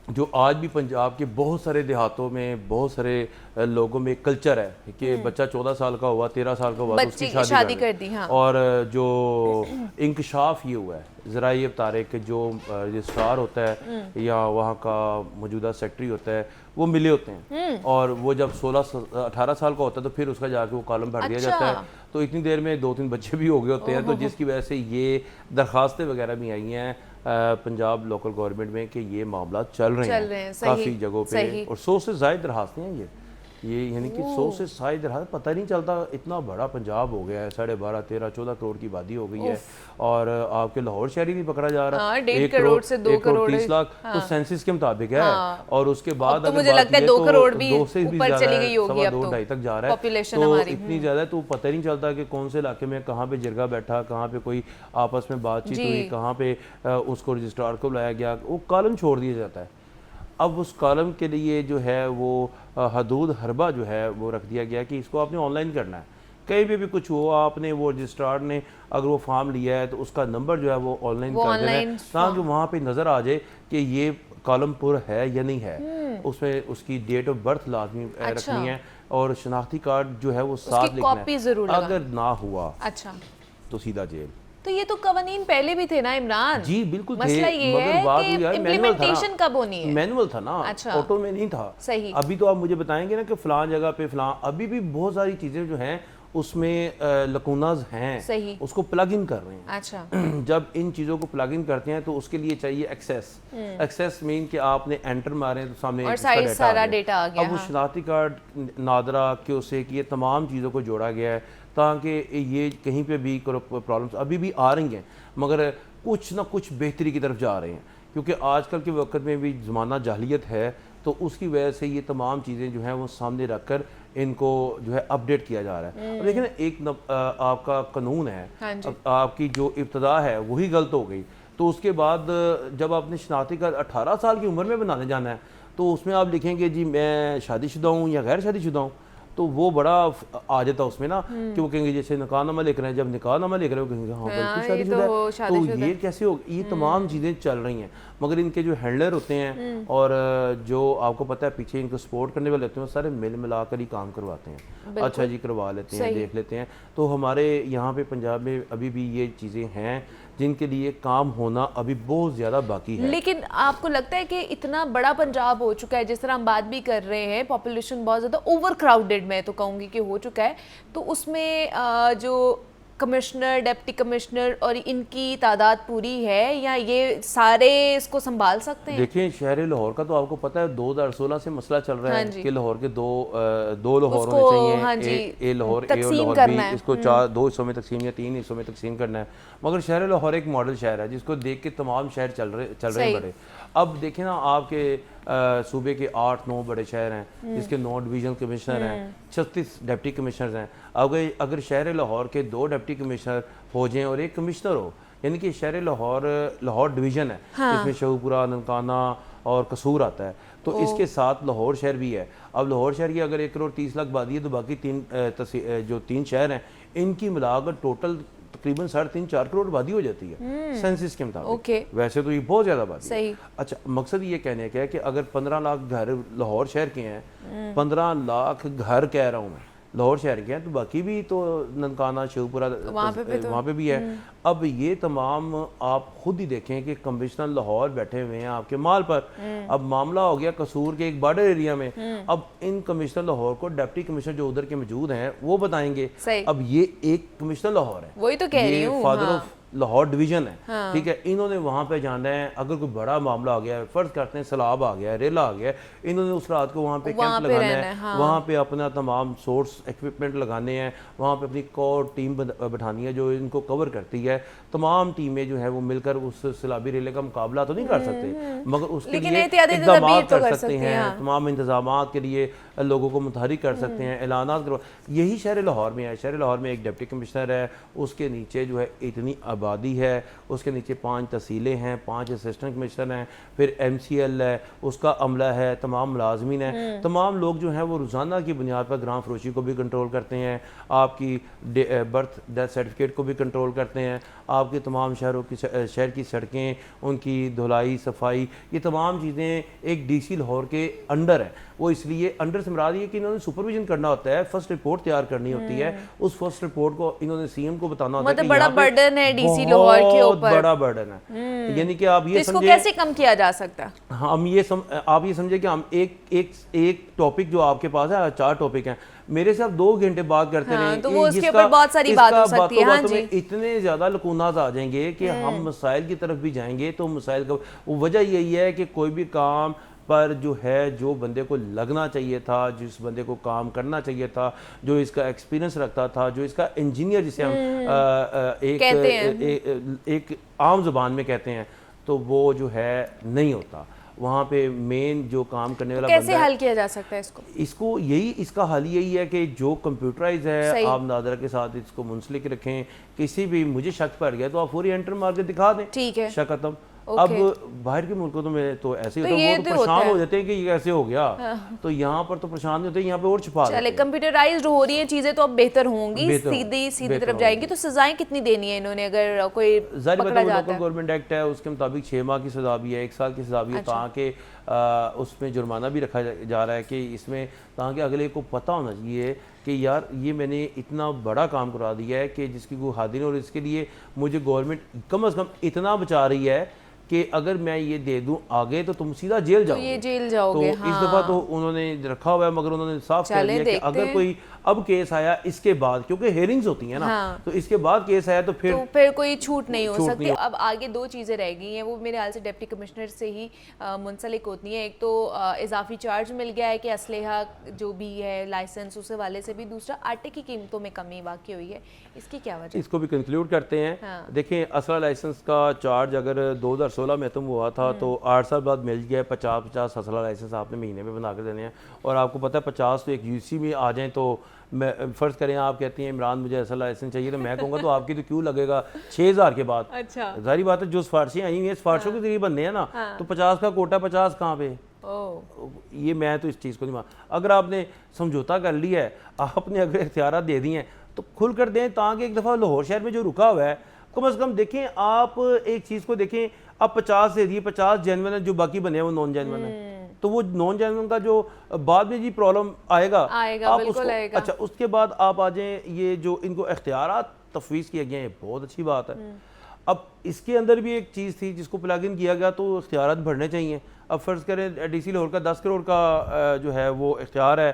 जो आज भी पंजाब के बहुत सारे देहातों में, बहुत सारे लोगों में कल्चर है कि बच्चा 14 साल का हुआ, 13 साल का हुआ तो उसकी शादी कर दी। और जो इंकशाफ ये हुआ है, ज़रा ये बता रहे कि जो रजिस्ट्रार होता है या वहाँ का मौजूदा सेक्रेटरी होता है वो मिले होते हैं, और वो जब 16-18 साल का होता है तो फिर उसका जाके वो कॉलम भर दिया जाता है। तो इतनी देर में 2-3 बच्चे भी हो गए होते हैं, तो जिसकी वजह से ये दरखास्तें वगैरह भी आई हैं पंजाब लोकल गवर्नमेंट में कि ये मामला चल रहे हैं काफ़ी जगहों पे, और 100 से ज़ायद दरखास्तें हैं ये यानी कि 100 से ज़ायद दरखास्त। पता नहीं चलता इतना बड़ा पंजाब हो गया है, 12.5, 13, 14 करोड़ की आबादी हो गई है, और आपके लाहौर शहरी नहीं पकड़ा जा रहा। 1 करोड़ से 2 करोड़ 30 लाख तो सेंसिस के मुताबिक है। और उसके बाद तो मुझे लगता है 2 करोड़ भी ऊपर चली गई होगी, अब तो 2-2.5 तक जा रहा है पॉपुलेशन तो हमारी इतनी ज़्यादा, तो पता ही नहीं चलता कि कौन से इलाके में कहाँ पे जिरगा बैठा, कहाँ पे कोई आपस में बातचीत हुई, कहाँ पे उसको रजिस्ट्रार को बुलाया गया, वो कॉलम छोड़ दिया जाता है। अब उस कॉलम के लिए जो है वो हदूद हरबा जो है वो रख दिया गया कि इसको आपने ऑनलाइन करना है। कहीं भी कुछ हो, आपने वो रजिस्ट्रार ने अगर वो फॉर्म लिया है तो उसका नंबर जो है वो ऑनलाइन कर देना है, ताकि वहाँ पे नज़र आ जाए कि ये कॉलम पुर है या नहीं है। उसमें उसकी डेट ऑफ बर्थ लाजमी रखनी है और शनाख्ती कार्ड जो है वो साथ लिखना है। अगर ना हुआ तो सीधा जेल। तो ये तो कवानीन पहले भी थे ना इमरान? जी बिल्कुल मसला ये है कि इम्प्लीमेंटेशन कब होनी है? मैनुअल था ना, ऑटो में नहीं था। सही। अभी तो आप मुझे बताएंगे ना कि फलां जगह पे फलां, अभी भी बहुत सारी चीजें जो हैं उसमें लकूनाज हैं। सही। उसको प्लग इन कर रहे हैं। अच्छा। जब इन चीज़ों को प्लग इन करते हैं तो उसके लिए चाहिए एक्सेस। एक्सेस मीन कि आपने एंटर मारे तो सामने और सारा डेटा आ गया। अब वो शनाख्ती कार्ड, नादरा, क्योसेक, ये तमाम चीज़ों को जोड़ा गया है ताकि ये कहीं पे भी प्रॉब्लम्स अभी भी आ रही हैं, मगर कुछ ना कुछ बेहतरी की तरफ जा रहे हैं, क्योंकि आजकल के वक्त में भी ज़माना जाहिलियत है, तो उसकी वजह से ये तमाम चीज़ें जो हैं वो सामने रख कर इनको जो है अपडेट किया जा रहा है। अब देखिए ना, एक आपका कानून है, आपकी जो इब्तदा है वही गलत हो गई, तो उसके बाद जब आपने शनाख्ती कार्ड 18 साल की उम्र में बनाने जाना है, तो उसमें आप लिखेंगे जी मैं शादीशुदा हूँ या गैर शादीशुदा हूँ, तो वो बड़ा आ जाता है उसमें ना, कि वो कहेंगे जैसे निकाहनामा लिख रहे हैं, जब निकाहनामा लिख रहे हो कहेंगे हाँ बिल्कुल शादीशुदा है, तो ये कैसे हो, ये तमाम चीज़ें चल रही हैं। मगर इनके जो हैंडलर होते हैं और जो आपको पता है पीछे इनको सपोर्ट करने वाले होते हैं, वो सारे मिल मिला कर ही काम करवाते हैं। अच्छा जी, करवा लेते हैं, देख लेते हैं। तो हमारे यहाँ पे पंजाब में अभी भी ये चीज़ें हैं जिनके लिए काम होना अभी बहुत ज़्यादा बाकी है। लेकिन आपको लगता है कि इतना बड़ा पंजाब हो चुका है, जिस तरह हम बात भी कर रहे हैं, पॉपुलेशन बहुत ज़्यादा ओवर क्राउडेड मैं तो कहूँगी कि हो चुका है, तो उसमें जो कमिश्नर, डिप्टी कमिश्नर और इनकी तादाद पूरी है या ये सारे इसको संभाल सकते हैं? देखिए, शहर लाहौर का तो आपको पता है 2016 से मसला चल रहा है कि लाहौर के दो लाहौर होने चाहिए, ए लाहौर ए और लाहौर बी, इसको 2 हिस्सों में तकसीम या 3 हिस्सों में तकसीम करना है। मगर शहर लाहौर एक मॉडल शहर है जिसको देख के तमाम शहर चल रहे हैं बड़े। अब देखें ना, आपके सूबे के 8-9 बड़े शहर हैं जिसके 9 डिवीजन कमिश्नर हैं, 36 डिप्टी कमिश्नर हैं। अगर शहर लाहौर के 2 डिप्टी कमिश्नर हो जाएं और 1 कमिश्नर हो, यानी कि शहर लाहौर डिवीजन है, इसमें शहूपुरा, ननकाना और कसूर आता है, तो इसके साथ लाहौर शहर भी है। अब लाहौर शहर की अगर 1 करोड़ 30 लाख आबादी है, तो बाकी 3 शहर हैं, इनकी मिलाकर टोटल तकरीबन 3.5-4 करोड़ आबादी हो जाती है सेंसस के मुताबिक। वैसे तो ये बहुत ज्यादा आबादी है। अच्छा, मकसद ये कहने का है कि अगर 15 लाख घर लाहौर शहर के हैं, 15 लाख घर कह रहा हूँ मैं लाहौर शहर के हैं, तो बाकी भी तो ननकाना, शेखपुरा वहाँ पे भी है। अब ये तमाम आप खुद ही देखें कि कमिश्नर लाहौर बैठे हुए हैं आपके माल पर। अब मामला हो गया कसूर के एक बॉर्डर एरिया में, अब इन कमिश्नर लाहौर को डिप्टी कमिश्नर जो उधर के मौजूद हैं वो बताएंगे। अब ये एक कमिश्नर लाहौर है, वही तो कह रही हूँ, फादर ऑफ लाहौर डिवीजन है, ठीक है। इन्होंने वहाँ पे जाना है, अगर कोई बड़ा मामला आ गया है, फर्ज करते हैं सैलाब आ गया है, रेला आ गया है, इन्होंने उस रात को वहाँ पे कैंप लगाना है, वहाँ पे अपना तमाम सोर्स इक्विपमेंट लगाने हैं, वहाँ पे अपनी कोर टीम बैठानी है जो इनको कवर करती है। तमाम टीमें जो है वो मिलकर उस सैलाबी रेले का मुकाबला तो नहीं कर सकते, मगर उसके लिए इक़दाम कर सकते हैं, तमाम इंतजाम के लिए लोगों को मुतहरिक कर सकते हैं, ऐलानात करो। यही शहर लाहौर में है। शहर लाहौर में एक डिप्टी कमिश्नर है, उसके नीचे जो है इतनी आबादी है, उसके नीचे 5 तहसीलें हैं, 5 असिस्टेंट कमिश्नर हैं, फिर MCL है, उसका अमला है, तमाम मुलाजमीन हैं, तमाम लोग जो हैं वो रोज़ाना की बुनियाद पर ग्राम फरोशी को भी कंट्रोल करते हैं, आपकी बर्थ डेथ सर्टिफिकेट को भी कंट्रोल करते हैं, आपके तमाम शहर की सड़कें, उनकी धुलाई सफाई, ये तमाम चीज़ें एक DC लाहौर के अंडर है। वो इसलिए अंडर से मुराद ये कि इन्होंने सुपरविजन करना होता है, फर्स्ट रिपोर्ट तैयार करनी होती है, उस फर्स्ट रिपोर्ट को इन्होंने CM को बताना होता है कि बड़ा बर्डन है DC लाहौर के ऊपर, बड़ा बर्डन है। यानी कि आप ये इसको कैसे कम किया जा सकता है? हम ये आप ये समझे कि हम एक टॉपिक जो आपके पास है, 4 टॉपिक हैं, मेरे से आप 2 घंटे बात करते रहें तो वो उसके ऊपर बहुत सारी बात हो सकती है। हाँ जी, इतने ज्यादा लकूनात आ जाएंगे कि हम मसाइल की तरफ भी जाएंगे, तो मसाइल का वजह यही है कि कोई भी काम पर जो है, जो बंदे को लगना चाहिए था, जिस बंदे को काम करना चाहिए था, जो इसका एक्सपीरियंस रखता था, जो इसका इंजीनियर जिसे हम एक आम जुबान में कहते हैं, तो वो जो है नहीं होता। वहाँ पे मेन जो काम करने वाला कैसे हल किया जा सकता है इसको? इसका हल यही है कि जो कंप्यूटराइज है, आप नादरा के साथ इसको मुंसलिक रखें। किसी भी मुझे शक पड़ गया तो आप पूरी एंटर मार के दिखा दें, ठीक है, शक खत्म। अब बाहर के मुल्कों तो में तो ऐसे होता है, वो तो परेशान हो जाते हैं कि ये कैसे हो गया। तो यहाँ पर तो परेशान नहीं होते, यहाँ पे और छुपा देते हैं। चले, कंप्यूटराइज्ड हो रही है चीजें तो अब बेहतर होंगी, सीधी तरफ जाएंगी। तो सजाएं कितनी देनी है इन्होंने अगर कोई पकड़ा जाता है? गवर्नमेंट एक्ट है, उसके मुताबिक 6 माह की सजा भी है, 1 साल की सजा भी है, ताकि उसमें जुर्माना भी रखा जा रहा है कि इसमें, ताकि अगले को पता होना चाहिए कि यार ये मैंने इतना बड़ा काम करा दिया है कि जिसकी कोई हद नहीं, और इसके लिए मुझे गवर्नमेंट कम अज़ कम इतना बचा रही है कि अगर मैं ये दे दूं आगे तो तुम सीधा जेल जाओगे, ये जेल जाओगे। तो इस दफ़ा तो उन्होंने रखा हुआ है, मगर उन्होंने साफ कर दिया कि अगर कोई अब केस आया इसके बाद, क्योंकि हेयरिंग्स होती है ना, तो इसके बाद केस आया तो फिर कोई छूट नहीं हो सकती। अब आगे दो चीज़ें रह गई हैं, वो मेरे ख्याल से डिप्टी कमिश्नर से ही मुंसलिक होती हैं। एक तो इजाफी चार्ज मिल गया है कि असलहा जो भी है लाइसेंस उस वाले से भी, दूसरा आटे की कीमतों में कमी वाकई हुई है, इसकी क्या वजह? इसको भी कंक्लूड करते हैं। देखें, असला लाइसेंस का चार्ज अगर 2016 में तुम हुआ था तो 8 साल बाद मिल गया 50 असला लाइसेंस आपने महीने में बना कर देने हैं। और आपको पता है 50 तो एक यूसी में आ जाएं, तो मैं फ़र्ज़ करें आप कहती हैं इमरान मुझे असला लाइसेंस चाहिए, तो मैं कहूँगा तो आपकी तो क्यों लगेगा 6000 के बाद। अच्छा, जाहिर बात है जो सिफारिशें आई हुई हैं सिफारिशों के जरिए बनने हैं ना, तो 50 का कोटा 50 कहाँ पे? ये मैं तो इस चीज़ को नहीं मान। अगर आपने समझौता कर लिया है, आपने अगर इख्तियारात दे दिए हैं तो खुल कर दें, ताकि एक दफ़ा लाहौर शहर में जो रुका हुआ है कम से कम देखें। आप एक चीज़ को देखें, अब 50 दे दिए, 50 जेन्युइन है, जो बाकी बने हैं वो नॉन जेन्युइन है, तो वो नॉन जेन्युइन का जो बाद में जी प्रॉब्लम आएगा आप उसको आएगा। अच्छा, उसके बाद आप आ जाएं, ये जो इनको इख्तियारात तफवीज़ किए गए हैं बहुत अच्छी बात है। अब इसके अंदर भी एक चीज़ थी जिसको प्लग इन किया गया, तो इख्तियारात बढ़ने चाहिए। अब फ़र्ज़ करें डीसी लाहौर का 10 करोड़ का जो है वो इख्तियार है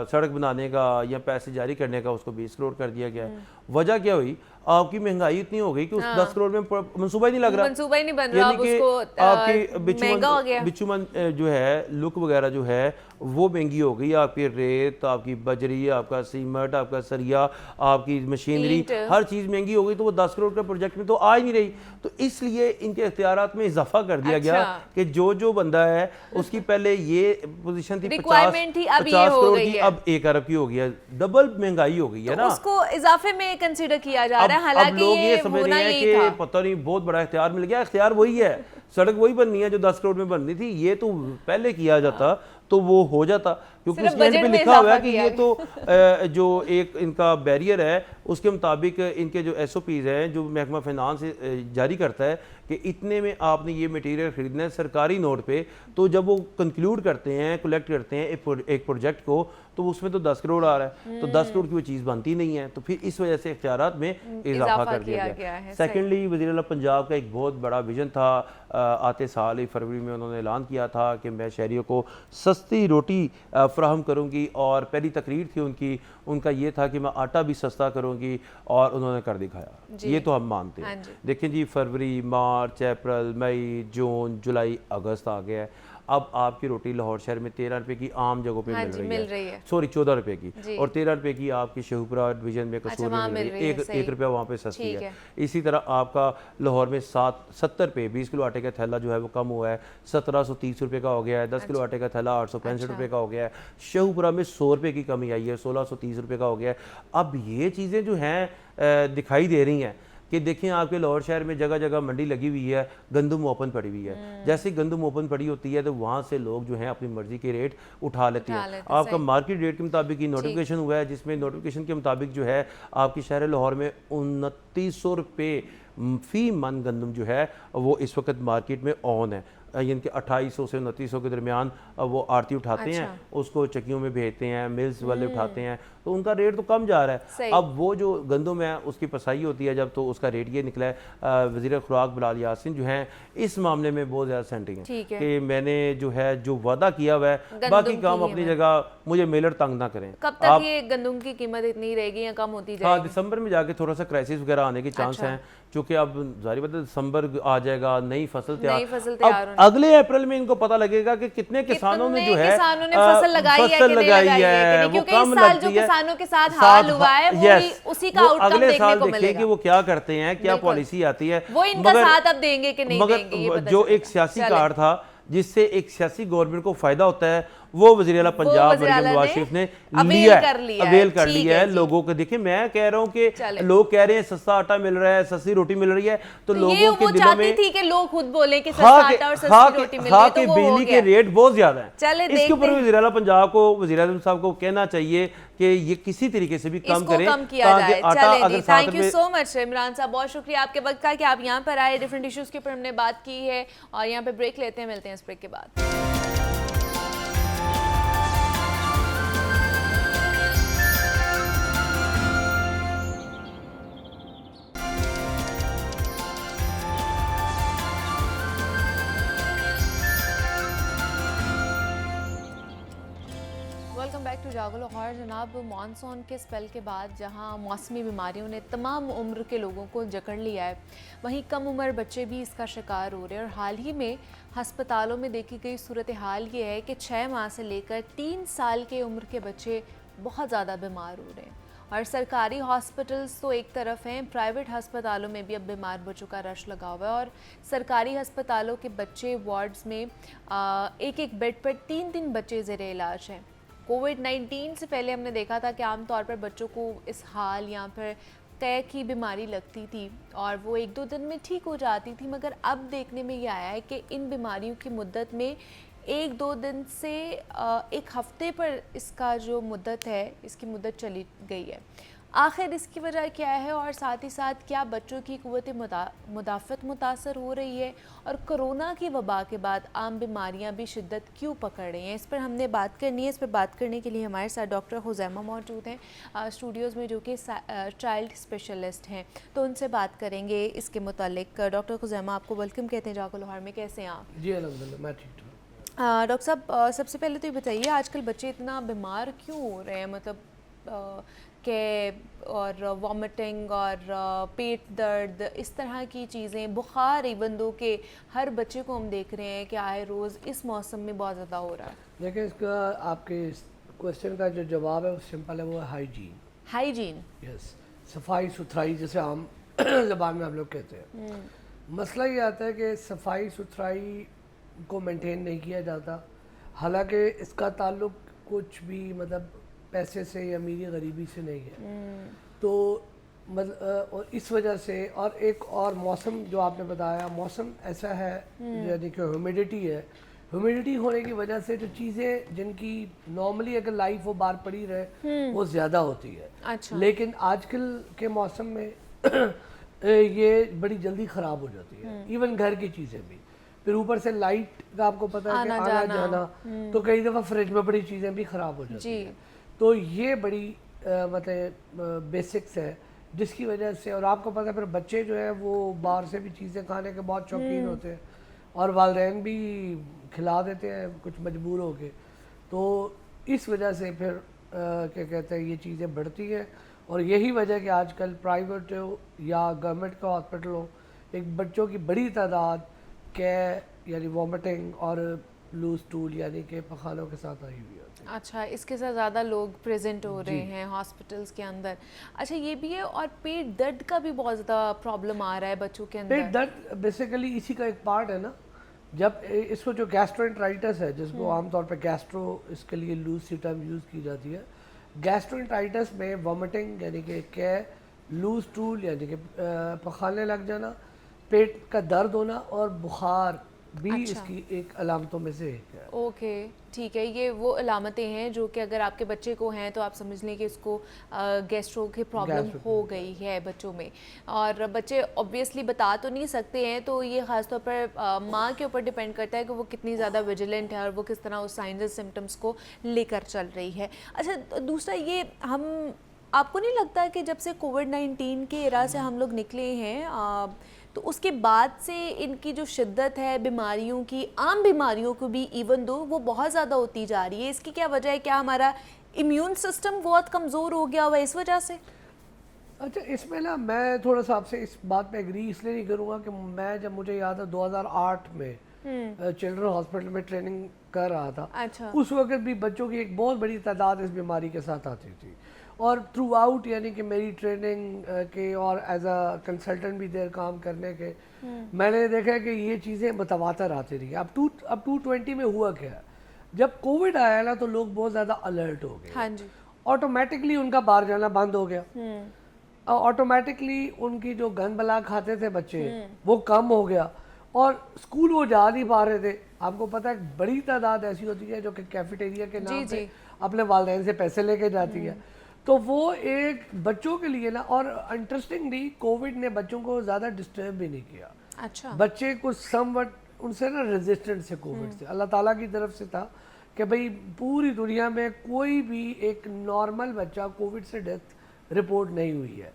सड़क बनाने का या पैसे जारी करने का, उसको 20 करोड़ कर दिया गया है। वजह क्या हुई? आपकी महंगाई इतनी हो गई कि उस 10 करोड़ में मंसूबा ही नहीं लग रहा, मंसूबा ही नहीं बन रहा, आपकी महंगा हो गया। बिचुमन जो है लुक वगैरह जो है वो महंगी हो गई। आपकी रेत, आपकी बजरी, आपका सीमेंट, आपका सरिया, आपकी मशीनरी, हर चीज़ महंगी हो गई, तो वो 10 करोड़ का प्रोजेक्ट में तो आ ही नहीं रही। तो इसलिए इनके इख्तियारात में इजाफा कर दिया गया कि जो बंदा है उसकी पहले ये पोजीशन थी 50 करोड़ की, अब 1 अरब की हो गई है, डबल महंगाई हो गई है ना। उसको इजाफे में कंसीडर किया जा रहा है, हालांकि लोग ये समझ रहे हैं कि पता नहीं बहुत बड़ा इख्तियार मिल गया। इख्तियार वही है, सड़क वही बननी है जो 10 करोड़ में बननी थी, ये तो पहले किया जाता तो वो हो जाता, क्योंकि उसके एंड पे लिखा हुआ है कि ये तो जो एक इनका बैरियर है उसके मुताबिक इनके जो SOPs हैं जो महकमा फाइनेंस जारी करता है कि इतने में आपने ये मटेरियल खरीदना है सरकारी नोट पे। तो जब वो कंक्लूड करते हैं, कलेक्ट करते हैं एक प्रोजेक्ट को, तो उसमें तो 10 करोड़ आ रहा है, तो 10 करोड़ की वो चीज़ बनती नहीं है, तो फिर इस वजह से इख्तियारात में इजाफा कर दिया गया है। सेकेंडली वज़ीर-ए-आला पंजाब का एक बहुत बड़ा विजन था, आते साल ही फरवरी में उन्होंने ऐलान किया था कि मैं शहरियों को सस्ती रोटी फ्राहम करूँगी, और पहली तकरीर थी उनका ये था कि मैं आटा भी सस्ता करूँगी, और उन्होंने कर दिखाया। ये तो हम मानते हैं। देखें जी, फरवरी, मार्च, अप्रैल, मई, जून, जुलाई, अगस्त आ गया है। अब आपकी रोटी लाहौर शहर में 13 रुपए की आम जगहों पे मिल रही है, सॉरी 14 रुपए की, और 13 रुपए की आपकी शेखुपुरा डिवीजन में कसूर में मिल रही है, 1 रुपया वहाँ पे सस्ती है। इसी तरह आपका लाहौर में 70 रुपये 20 किलो आटे का थैला जो है वो कम हुआ है, 1730 रुपये का हो गया है। 10 किलो आटे का थैला 865 रुपये का हो गया है। शेखुपुरा में 100 रुपये की कमी आई है, 1630 रुपये का हो गया है। अब ये चीज़ें जो हैं दिखाई दे रही हैं कि देखें आपके लाहौर शहर में जगह जगह मंडी लगी हुई है, गंदम ओपन पड़ी हुई है। जैसे गंदम ओपन पड़ी होती है तो वहाँ से लोग जो हैं अपनी मर्जी के रेट उठा लेते हैं। आपका मार्केट रेट के मुताबिक ही नोटिफिकेशन हुआ है, जिसमें नोटिफिकेशन के मुताबिक जो है आपकी शहर लाहौर में 2900 रुपये फ़ी मन गंदम जो है वो इस वक्त मार्केट में ऑन है, यानी कि 2800 से 2900 के दरमियान वो आरती उठाते हैं, उसको चक्कियों में भेजते हैं, मिल्स वाले उठाते हैं, तो उनका रेट तो कम जा रहा है। अब वो जो गंदम है उसकी पसाई होती है जब, तो उसका रेट ये निकला है। वज़ीर खुराक बिलाल यासिन जो हैं इस मामले में बहुत ज़्यादा सेंटिंग है कि मैंने जो है जो वादा किया हुआ है, बाकी काम अपनी जगह, मुझे मेलर तंग ना करें। कब तक ये गंदम की कीमत इतनी रहेगी या कम होती जाएगी? हाँ, दिसंबर में जाके थोड़ा सा क्राइसिस वगैरह आने के चांस हैं, क्योंकि अब जारी बात है दिसंबर आ जाएगा, नई फसल तैयार, अगले अप्रैल में इनको पता लगेगा कि कितने किसानों ने जो है फसल लगाई है, वो कम लगती है। किसानों के साथ हाल हुआ है, वो उसी का आउटकम देखने को मिलेगा कि वो क्या करते हैं, क्या पॉलिसी आती है, वो इनका साथ अब देंगे कि नहीं देंगे। मगर जो एक सियासी कार्ड था जिससे एक सियासी गवर्नमेंट को फायदा होता है, वो वज़ीर-ए-आला पंजाब मरियम नवाज शरीफ ने अवेल कर लिया है लोगों को। देखिए, मैं कह रहा हूँ कि लोग कह रहे हैं सस्ता आटा मिल रहा है, सस्ती रोटी मिल रही है, तो लोगों के दिलों में थी कि लोग खुद बोले कि सस्ता आटा और सस्ती रोटी मिल रही है, तो वो बिजली के रेट बहुत ज्यादा है। इसके ऊपर वज़ीर-ए-आला पंजाब को, वज़ीर-ए-आज़म साहब को कहना चाहिए कि ये किसी तरीके से भी कम करें, ताकि आटा अगर thank you so much Imran साहब, बहुत शुक्रिया आपके वक्त का कि आप यहाँ पर आए, डिफरेंट इश्यूज के ऊपर हमने बात की है, और यहाँ पे ब्रेक लेते हैं, मिलते हैं इस ब्रेक के बाद। टू जागो लाहौर। जनाब, मानसून के स्पेल के बाद जहां मौसमी बीमारियों ने तमाम उम्र के लोगों को जकड़ लिया है, वहीं कम उम्र बच्चे भी इसका शिकार हो रहे हैं। और हाल ही में हस्पतालों में देखी गई सूरत हाल ये है कि 6 माह से लेकर 3 साल के उम्र के बच्चे बहुत ज़्यादा बीमार हो रहे हैं। और सरकारी हॉस्पिटल्स तो एक तरफ हैं, प्राइवेट हस्पतालों में भी अब बीमार बच्चों का रश लगा हुआ है। और सरकारी हस्पतालों के बच्चे वार्ड्स में एक एक बेड पर 3-3 बच्चे ज़ेरे इलाज हैं। कोविड-19 से पहले हमने देखा था कि आमतौर पर बच्चों को इस हाल या फिर तय की बीमारी लगती थी और वो 1-2 दिन में ठीक हो जाती थी, मगर अब देखने में ये आया है कि इन बीमारियों की मुद्दत में 1-2 दिन से 1 हफ्ते पर इसका जो मुद्दत है, इसकी मुद्दत चली गई है। आखिर इसकी वजह क्या है और साथ ही साथ क्या बच्चों की क़ुव्वत मुदाफ़त मुतासर हो रही है, और कोरोना की वबा के बाद आम बीमारियां भी शिद्दत क्यों पकड़ रही हैं, इस पर हमने बात करनी है। इस पर बात करने के लिए हमारे साथ डॉक्टर हुज़ैमा मौजूद हैं स्टूडियोज़ में, जो कि चाइल्ड स्पेशलिस्ट हैं, तो उनसे बात करेंगे इसके मुतालिक। डॉक्टर हुज़ैमा, आपको वेलकम कहते हैं जागो लाहौर में। कैसे हैं आप? जी अल्हम्दुलिल्लाह, मैं ठीक हूँ। डॉक्टर साहब, सबसे पहले तो ये बताइए, आजकल बच्चे इतना बीमार क्यों हो रहे हैं? मतलब के और वॉमिटिंग और पेट दर्द, इस तरह की चीज़ें, बुखार, इवन दो कि हर बच्चे को हम देख रहे हैं कि आए रोज़ इस मौसम में बहुत ज़्यादा हो रहा है। देखिए, इसका आपके क्वेश्चन का जो जवाब है वो सिंपल है, वो है हाइजीन। यस, सफाई सुथराई, जैसे आम ज़बान में हम लोग कहते हैं। मसला ये आता है कि सफाई सुथराई को मेंटेन नहीं किया जाता। हालांकि इसका ताल्लुक कुछ भी मतलब पैसे से या अमीरी गरीबी से नहीं है, तो और इस वजह से, और एक और मौसम जो आपने बताया, मौसम ऐसा है यानी कि ह्यूमिडिटी है। ह्यूमिडिटी होने की वजह से जो चीज़ें जिनकी नॉर्मली अगर लाइफ वो बाहर पड़ी रहे वो ज़्यादा होती है। अच्छा। लेकिन आजकल के मौसम में ये बड़ी जल्दी ख़राब हो जाती है, इवन घर की चीज़ें भी। फिर ऊपर से लाइट का आपको पता है कि आना जाना, तो कई दफ़ा फ्रिज में बड़ी चीज़ें भी ख़राब हो जाती हैं। तो ये बड़ी मतलब बेसिक्स है जिसकी वजह से, और आपको पता है फिर बच्चे जो है वो बाहर से भी चीज़ें खाने के बहुत शौकीन होते हैं और वालिदैन भी खिला देते हैं कुछ मजबूर होके। तो इस वजह से फिर क्या कहते हैं, ये चीज़ें बढ़ती हैं। और यही वजह कि आजकल प्राइवेट हो या गवर्नमेंट का हॉस्पिटल हो, एक बच्चों की बड़ी तादाद यानी वॉमिटिंग और लूज टूल यानी कि पखानों के साथ आई हुई होती है। अच्छा, इसके साथ ज़्यादा लोग प्रेजेंट हो रहे हैं हॉस्पिटल्स के अंदर। अच्छा, ये भी है। और पेट दर्द का भी बहुत ज़्यादा प्रॉब्लम आ रहा है बच्चों के अंदर। पेट दर्द बेसिकली इसी का एक पार्ट है ना। जब इसको जो गैस्ट्रोएंटराइटिस है, जिसको आमतौर पर गैस्ट्रो, इसके लिए लूज सी टर्म यूज़ की जाती है। गैस्ट्रोएंटराइटिस में वॉमिटिंग यानी कि लूज टूल यानी कि पखाने लग जाना, पेट का दर्द होना और बुखार भी इसकी एक अलामतों में से एक है। ओके, ठीक है। ये वो अलामतें हैं जो कि अगर आपके बच्चे को हैं तो आप समझ लें कि इसको गैस्ट्रो की प्रॉब्लम हो गई है बच्चों में। और बच्चे ऑब्वियसली बता तो नहीं सकते हैं, तो ये ख़ासतौर पर माँ के ऊपर डिपेंड करता है कि वो कितनी ज़्यादा विजिलेंट है और वो किस तरह उस साइंस एंड सिम्टम्स को लेकर चल रही है। अच्छा, दूसरा ये, हम आपको नहीं लगता कि जब से कोविड-19 के एरा से हम लोग निकले हैं तो उसके बाद से इनकी जो शिद्दत है बीमारियों की, आम बीमारियों को भी इवन दो, वो बहुत ज़्यादा होती जा रही है? इसकी क्या वजह है? क्या हमारा इम्यून सिस्टम बहुत कमज़ोर हो गया हुआ है इस वजह से? अच्छा, इसमें ना मैं थोड़ा सा आपसे इस बात पे एग्री इसलिए नहीं करूँगा कि मैं, जब मुझे याद है 2008 में चिल्ड्रन हॉस्पिटल में ट्रेनिंग कर रहा था। अच्छा। उस वक्त भी बच्चों की एक बहुत बड़ी तादाद इस बीमारी के साथ आती थी। और थ्रू आउट यानी कि मेरी ट्रेनिंग के और एज अ कंसल्टेंट भी देर काम करने के, मैंने देखा कि ये चीज़ें मुतवातर आती रही। अब 220 में हुआ क्या, जब कोविड आया ना तो लोग बहुत ज़्यादा अलर्ट हो गए। हाँ जी। ऑटोमेटिकली उनका बाहर जाना बंद हो गया। ऑटोमेटिकली उनकी जो गन बला खाते थे बच्चे वो कम हो गया, और स्कूल वो जा नहीं पा रहे थे। आपको पता है बड़ी तादाद ऐसी होती है जो कि कैफेटेरिया के नाम पे अपने वालिदैन से पैसे लेके जाती है। तो वो एक बच्चों के लिए ना, और इंटरेस्टिंगली कोविड ने बच्चों को ज़्यादा डिस्टर्ब भी नहीं किया। अच्छा। बच्चे कुछ समवट उनसे ना रेजिस्टेंट से कोविड से, अल्लाह ताला की तरफ से था कि भाई पूरी दुनिया में कोई भी एक नॉर्मल बच्चा कोविड से डेथ रिपोर्ट नहीं हुई है।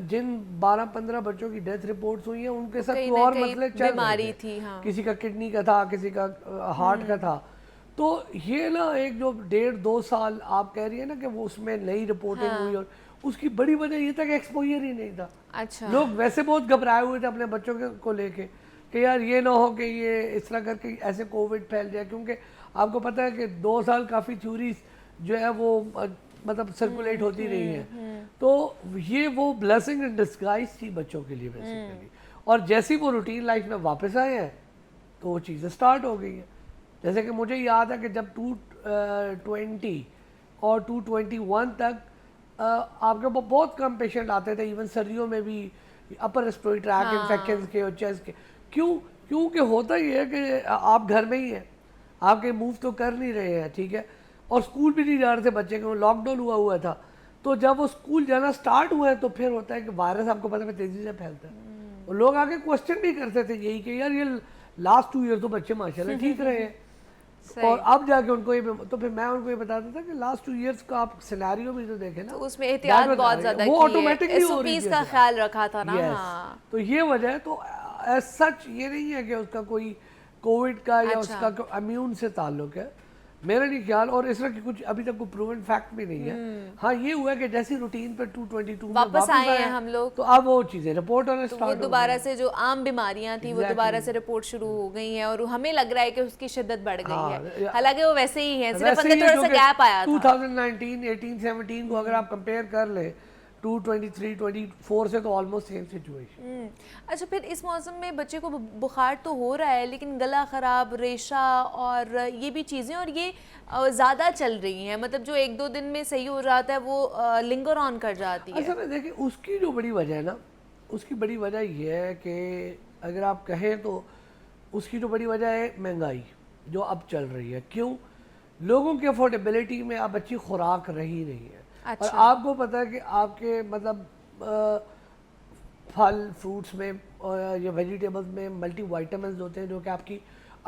जिन 12-15 बच्चों की डेथ रिपोर्ट्स हुई हैं उनके साथ और मसले चल रहे थे। थी, हाँ। किसी का किडनी का था, किसी का हार्ट का था। तो ये ना एक जो 1.5-2 साल आप कह रही है ना कि वो उसमें नई रिपोर्टिंग हुई, और उसकी बड़ी वजह ये था कि एक्सपोजर ही नहीं था। अच्छा, लोग वैसे बहुत घबराए हुए थे अपने बच्चों को लेके कि यार ये ना हो कि ये इस तरह करके ऐसे कोविड फैल जाए, क्योंकि आपको पता है कि 2 साल काफ़ी थ्योरीज जो है वो मतलब सर्कुलेट होती रही हैं। तो ये वो ब्लेसिंग इन डिस्गाइज थी बच्चों के लिए बेसिकली। और जैसे ही वो रूटीन लाइफ में वापस आए हैं तो वो चीज़ें स्टार्ट हो गई हैं। जैसे कि मुझे याद है कि जब 220 और 221 तक आपके पास बहुत कम पेशेंट आते थे, इवन सर्दियों में भी अपर रेस्पिरेटरी ट्रैक इन्फेक्शन के और चेस्ट के। क्योंकि होता ही है कि आप घर में ही हैं, आप कहीं मूव तो कर नहीं रहे हैं, ठीक है, और स्कूल भी नहीं जा रहे थे बच्चे के, लॉकडाउन हुआ था। तो जब वो स्कूल जाना स्टार्ट हुआ है तो फिर होता है कि वायरस आपको पता है तेज़ी से फैलता है, और लोग आके क्वेश्चन भी करते थे यही कि यार ये लास्ट 2 ईयर तो बच्चे माशाल्लाह ठीक रहे हैं, और अब जाके उनको ये, तो फिर मैं उनको ये बताता था कि लास्ट 2 इयर्स का आप सिनेरियो भी तो देखें ना, तो उसमें एहतियात बहुत ज्यादा वो की है, ऑटोमेटिकली हो रही SOPs का ख्याल रखा था ना। हाँ, तो ये वजह है। तो एज सच ये नहीं है कि उसका कोई कोविड का या अच्छा। उसका इम्यून से ताल्लुक है, मेरा नहीं ख्याल, और इस तरह की कुछ अभी तक कोई प्रूवन फैक्ट भी नहीं है। हाँ ये हुआ है कि जैसी रूटीन पर 222 में वापस आए हैं हम लोग, तो अब वो चीज़ें रिपोर्ट होने तो वो स्टार्ट हो दोबारा से जो आम बीमारियां थी वो दोबारा से रिपोर्ट शुरू हो गई हैं, और हमें लग रहा है कि उसकी शिद्दत बढ़ गई है। हालांकि वो वैसे ही है, सिर्फ अंदर थोड़ा सा गैप आया था। 2019, 18, 17 को अगर आप कंपेयर कर ले 223, 24 से, तो ऑलमोस्ट सेम सिचुएशन। अच्छा, फिर इस मौसम में बच्चे को बुखार तो हो रहा है, लेकिन गला ख़राब, रेशा और ये भी चीज़ें, और ये ज़्यादा चल रही हैं, मतलब जो 1-2 दिन में सही हो जाता है वो लिंगर ऑन कर जाती है। असल में देखिए उसकी जो बड़ी वजह है ना, उसकी बड़ी वजह ये है कि अगर आप कहें तो उसकी जो बड़ी वजह है महंगाई जो अब चल रही है। क्यों? लोगों की अफोर्डेबिलिटी में अब अच्छी खुराक रही नहीं है। अच्छा। और आपको पता है कि आपके मतलब फल फ्रूट्स में या वेजिटेबल्स में मल्टी वाइटामिन होते हैं जो कि आपकी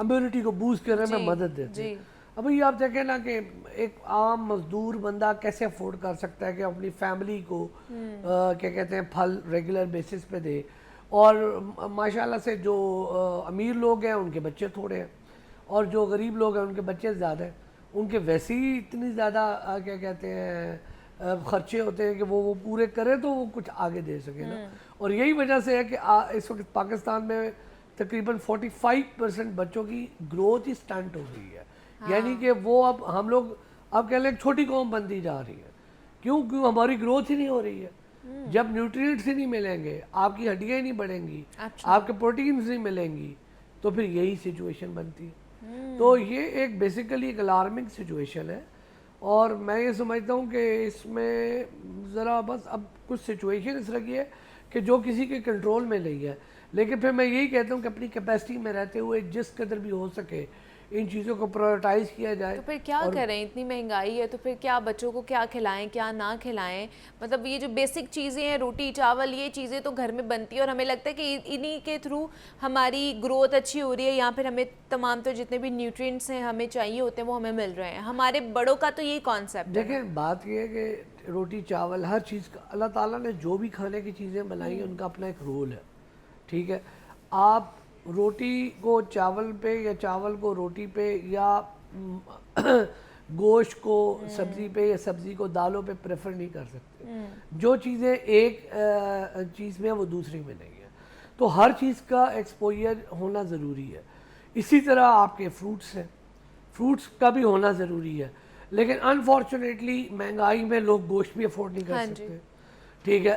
इम्यूनिटी को बूस्ट करने में मदद देते हैं। अब ये आप देखें ना कि एक आम मजदूर बंदा कैसे अफोर्ड कर सकता है कि अपनी फैमिली को क्या कहते हैं फल रेगुलर बेसिस पे दे, और माशाल्लाह से जो अमीर लोग हैं उनके बच्चे थोड़े हैं, और जो गरीब लोग हैं उनके बच्चे ज़्यादा हैं, उनके वैसे ही इतनी ज़्यादा क्या कहते हैं खर्चे होते हैं कि वो पूरे करें तो वो कुछ आगे दे सके ना। और यही वजह से है कि इस वक्त पाकिस्तान में तकरीबन 45% बच्चों की ग्रोथ ही स्टंट हो गई है। यानी कि वो अब हम लोग अब कह लें एक छोटी कौम बनती जा रही है। क्यों? हमारी ग्रोथ ही नहीं हो रही है। जब न्यूट्रिएंट्स ही नहीं मिलेंगे, आपकी हड्डियाँ ही नहीं बढ़ेंगी, आपके प्रोटीन्स नहीं मिलेंगी, तो फिर यही सिचुएशन बनती है। तो ये एक बेसिकली एक अलार्मिंग सिचुएशन है, और मैं ये समझता हूँ कि इसमें ज़रा बस अब कुछ सिचुएशन इस तरह की है कि जो किसी के कंट्रोल में नहीं है। लेकिन फिर मैं यही कहता हूँ कि अपनी कैपेसिटी में रहते हुए जिस कदर भी हो सके इन चीज़ों को प्रायोरिटाइज किया जाए। तो फिर क्या करें? इतनी महंगाई है तो फिर क्या बच्चों को क्या खिलाएं, क्या ना खिलाएं? मतलब ये जो बेसिक चीज़ें हैं, रोटी चावल, ये चीज़ें तो घर में बनती है, और हमें लगता है कि इन्हीं के थ्रू हमारी ग्रोथ अच्छी हो रही है, या फिर हमें तमाम तो जितने भी न्यूट्रिएंट्स हैं हमें चाहिए होते हैं वो हमें मिल रहे हैं। हमारे बड़ों का तो यही कॉन्सेप्ट है। देखें बात यह है कि रोटी चावल हर चीज़ का अल्लाह ताला ने जो भी खाने की चीज़ें बनाई हैं उनका अपना एक रोल है, ठीक है। आप रोटी को चावल पे या चावल को रोटी पे या गोश्त को सब्ज़ी पे या सब्ज़ी को दालों पे प्रेफर नहीं कर सकते। जो चीज़ें एक चीज़ में है वो दूसरी में नहीं है, तो हर चीज़ का एक्सपोजर होना ज़रूरी है। इसी तरह आपके फ्रूट्स हैं, फ्रूट्स का भी होना ज़रूरी है, लेकिन अनफॉर्चुनेटली महंगाई में लोग गोश्त भी अफोर्ड नहीं कर सकते, ठीक है।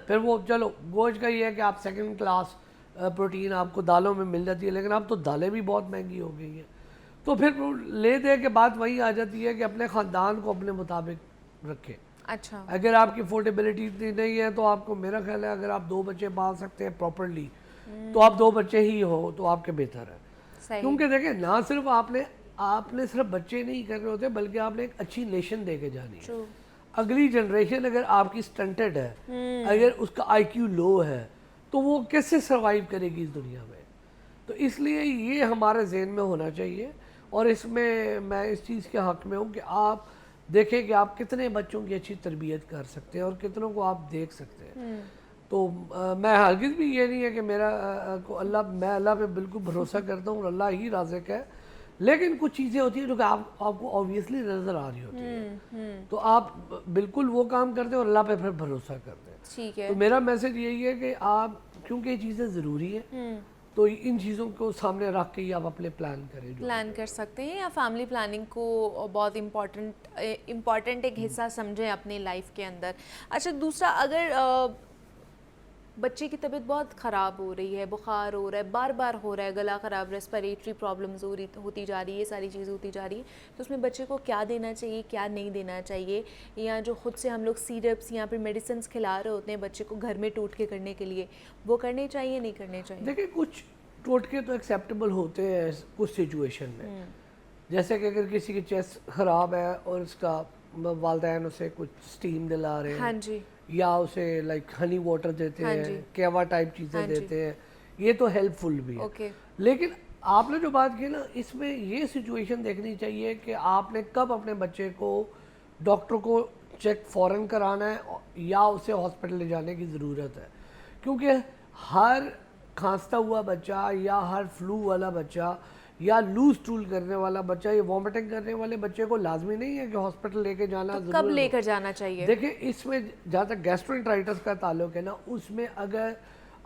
फिर वो चलो गोश्त का ये है कि आप सेकंड क्लास प्रोटीन आपको दालों में मिल जाती है, लेकिन अब तो दालें भी बहुत महंगी हो गई हैं। तो फिर ले दे के बात वही आ जाती है कि अपने ख़ानदान को अपने मुताबिक रखें। अच्छा, अगर आपकी अफोर्डेबिलिटी इतनी नहीं है तो आपको, मेरा ख्याल है अगर आप 2 बच्चे पाल सकते हैं प्रॉपरली तो आप 2 बच्चे ही हो तो आपके बेहतर है। क्योंकि देखें ना सिर्फ आपने सिर्फ बच्चे नहीं करने होते, बल्कि आपने एक अच्छी नेशन दे के जानी है। अगली जनरेशन अगर आपकी स्टंटेड है, अगर उसका IQ लो है, तो वो कैसे सर्वाइव करेगी इस दुनिया में। तो इसलिए ये हमारे जहन में होना चाहिए, और इसमें मैं इस चीज़ के हक़ में हूँ कि आप देखें कि आप कितने बच्चों की अच्छी तरबियत कर सकते हैं और कितनों को आप देख सकते हैं। तो मैं हरगिज़ भी ये नहीं है कि मैं अल्लाह पे बिल्कुल भरोसा करता हूँ और अल्लाह ही राज़िक है, लेकिन कुछ चीज़ें होती हैं जो कि आपको ऑब्वियसली नज़र आ रही होती है, तो आप बिल्कुल वो काम करते हैं और अल्लाह पे फिर भरोसा करते हैं। ठीक है। तो मेरा मैसेज यही है कि आप, क्योंकि ये चीज़ें ज़रूरी हैं, तो इन चीज़ों को सामने रख के ही आप अपने प्लान करें, प्लान कर सकते हैं, या फैमिली प्लानिंग को बहुत इम्पॉर्टेंट एक हिस्सा समझें अपनी लाइफ के अंदर। अच्छा, दूसरा, अगर बच्चे की तबीयत बहुत ख़राब हो रही है, बुखार हो रहा है, बार बार हो रहा है, गला ख़राब, रेस्पिरेटरी प्रॉब्लम्स होती जा रही है, ये सारी चीज़ें होती जा रही है, तो उसमें बच्चे को क्या देना चाहिए, क्या नहीं देना चाहिए, या जो खुद से हम लोग सिरप्स या फिर मेडिसिन खिला रहे होते हैं बच्चे को घर में टोटके करने के लिए, वो करने चाहिए, नहीं करने चाहिए? देखिए, कुछ टोटके तो एक्सेप्टेबल होते हैं कुछ सिचुएशन में, जैसे कि अगर किसी की चेस्ट ख़राब है और उसका वालिदैन उसे कुछ स्टीम दिला रहे हैं, हाँ जी, या उसे लाइक हनी वाटर देते हैं, केवा टाइप चीज़ें देते हैं, ये तो हेल्पफुल भी है। ओके। लेकिन आपने जो बात की ना, इसमें ये सिचुएशन देखनी चाहिए कि आपने कब अपने बच्चे को डॉक्टर को चेक फ़ौरन कराना है या उसे हॉस्पिटल ले जाने की ज़रूरत है, क्योंकि हर खांसता हुआ बच्चा या हर फ्लू वाला बच्चा या लूज टूल करने वाला बच्चा, ये वॉमिटिंग करने वाले बच्चे को लाजमी नहीं है कि हॉस्पिटल लेके जाना। तो कब लेकर जाना चाहिए? देखिए, इसमें जहाँ तक गैस्ट्रोएंटेराइटिस का ताल्लुक है ना, उसमें अगर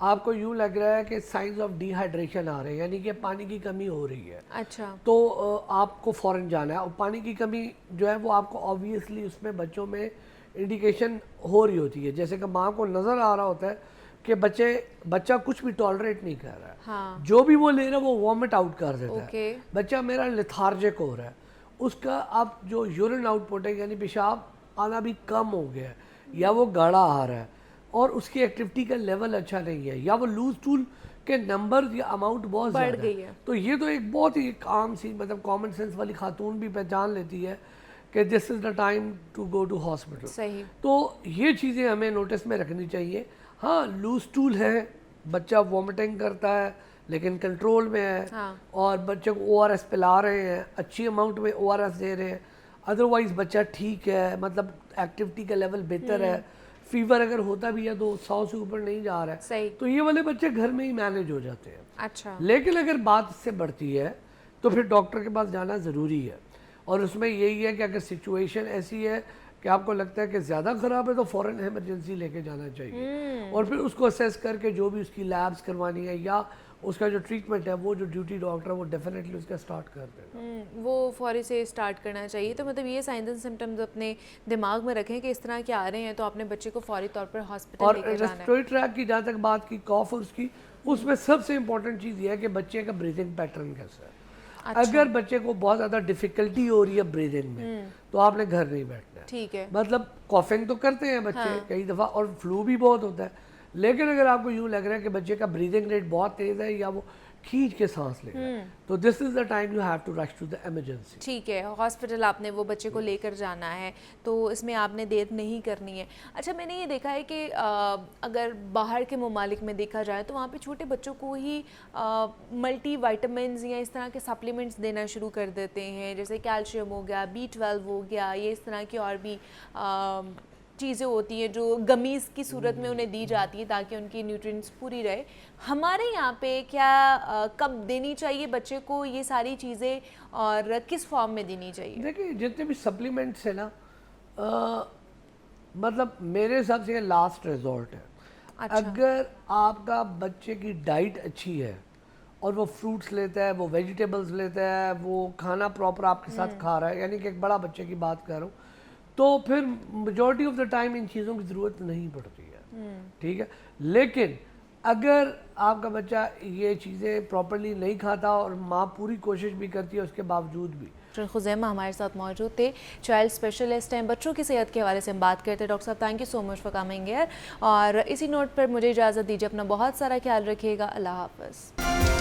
आपको यूँ लग रहा है कि साइंस ऑफ डिहाइड्रेशन आ रहे हैं, यानी कि पानी की कमी हो रही है, अच्छा, तो आपको फ़ौरन जाना है। और पानी की कमी जो है वो आपको ऑब्वियसली उसमें बच्चों में इंडिकेशन हो रही होती है, जैसे कि माँ को नज़र आ रहा होता है कि बच्चा कुछ भी टॉलरेट नहीं कर रहा है, हाँ, जो भी वो ले रहा है वो वॉमिट आउट कर देता ओके, है, बच्चा मेरा लेथार्जिक हो रहा है, उसका अब जो यूरिन आउटपुट है यानी पेशाब आना भी कम हो गया है, या वो गाढ़ा आ रहा है और उसकी एक्टिविटी का लेवल अच्छा नहीं है, या वो लूज टूल के नंबर या अमाउंट बहुत बढ़ ज़्यादा गई है, तो ये तो एक बहुत ही आम सी, मतलब कॉमन सेंस वाली खातून भी पहचान लेती है कि this is the time to go to hospital. सही। तो ये चीज़ें हमें नोटिस में रखनी चाहिए। हाँ, लूज टूल है, बच्चा वॉमिटिंग करता है लेकिन कंट्रोल में है, हाँ, और बच्चे को ORS पिला रहे हैं, अच्छी अमाउंट में ORS दे रहे हैं, अदरवाइज बच्चा ठीक है, मतलब एक्टिविटी का लेवल बेहतर है, फीवर अगर होता भी है तो 100 से ऊपर नहीं जा रहा है, सही, तो ये वाले बच्चे घर में ही मैनेज हो जाते हैं। अच्छा, लेकिन अगर बात इससे बढ़ती है तो फिर डॉक्टर के पास जाना ज़रूरी है, और उसमें यही है कि अगर सिचुएशन ऐसी है कि आपको लगता है कि ज़्यादा ख़राब है तो फ़ौरन इमरजेंसी लेके जाना चाहिए, और फिर उसको असेस करके जो भी उसकी लैब्स करवानी है या उसका जो ट्रीटमेंट है, वो जो ड्यूटी डॉक्टर है वो डेफिनेटली उसका स्टार्ट कर देगा। वो फौरी से स्टार्ट करना चाहिए। तो मतलब ये साइंस एंड सिम्टम्स अपने दिमाग में रखें कि इस तरह के आ रहे हैं तो अपने बच्चे को फौरी तौर पर हॉस्पिटल और लेके जाना है। रेस्पिरेटरी ट्रैक की जहाँ तक बात की, कॉफ और उसकी, उसमें सबसे इंपॉर्टेंट चीज़ ये है कि बच्चे का ब्रीदिंग पैटर्न कैसा है। अच्छा, अगर बच्चे को बहुत ज़्यादा डिफिकल्टी हो रही है ब्रीदिंग में तो आपने घर नहीं बैठना है। ठीक है, मतलब कॉफिंग तो करते हैं बच्चे, हाँ, कई दफ़ा, और फ्लू भी बहुत होता है, लेकिन अगर आपको यूँ लग रहा है कि बच्चे का ब्रीदिंग रेट बहुत तेज़ है या वो खींच के सांस ले रहा है, तो this is the time you have to rush to the emergency. ठीक है, हॉस्पिटल आपने वो बच्चे को लेकर जाना है, तो इसमें आपने देर नहीं करनी है। अच्छा, मैंने ये देखा है कि अगर बाहर के ममालिक में देखा जाए तो वहाँ पे छोटे बच्चों को ही मल्टी वाइटामिन्स या इस तरह के सप्लीमेंट्स देना शुरू कर देते हैं, जैसे कैल्शियम हो गया, B12 हो गया, ये इस तरह की और भी चीज़ें होती हैं जो गमीज़ की सूरत में उन्हें दी जाती है ताकि उनकी न्यूट्रिएंट्स पूरी रहे। हमारे यहाँ पे क्या कब देनी चाहिए बच्चे को ये सारी चीज़ें, और किस फॉर्म में देनी चाहिए? देखिए, जितने भी सप्लीमेंट्स है ना, मतलब मेरे हिसाब से लास्ट रिजॉर्ट है। अच्छा, अगर आपका बच्चे की डाइट अच्छी है और वो फ्रूट्स लेता है, वो वेजिटेबल्स लेता है, वो खाना प्रॉपर आपके साथ खा रहा है, यानी कि एक बड़ा बच्चे की बात कर रहा हूँ, तो फिर majority of the time in चीज़ों की ज़रूरत नहीं पड़ती है। ठीक है, लेकिन अगर आपका बच्चा ये चीज़ें प्रॉपर्ली नहीं खाता और माँ पूरी कोशिश भी करती है उसके बावजूद भी। डॉक्टर खुज़ैमा हमारे साथ मौजूद थे, चाइल्ड स्पेशलिस्ट हैं, बच्चों की सेहत के हवाले से हम बात करते हैं। डॉक्टर साहब, thank you so much for coming here, और इसी नोट पर मुझे इजाज़त दीजिए, अपना बहुत सारा ख्याल रखिएगा, अल्लाह हाफ़िज़।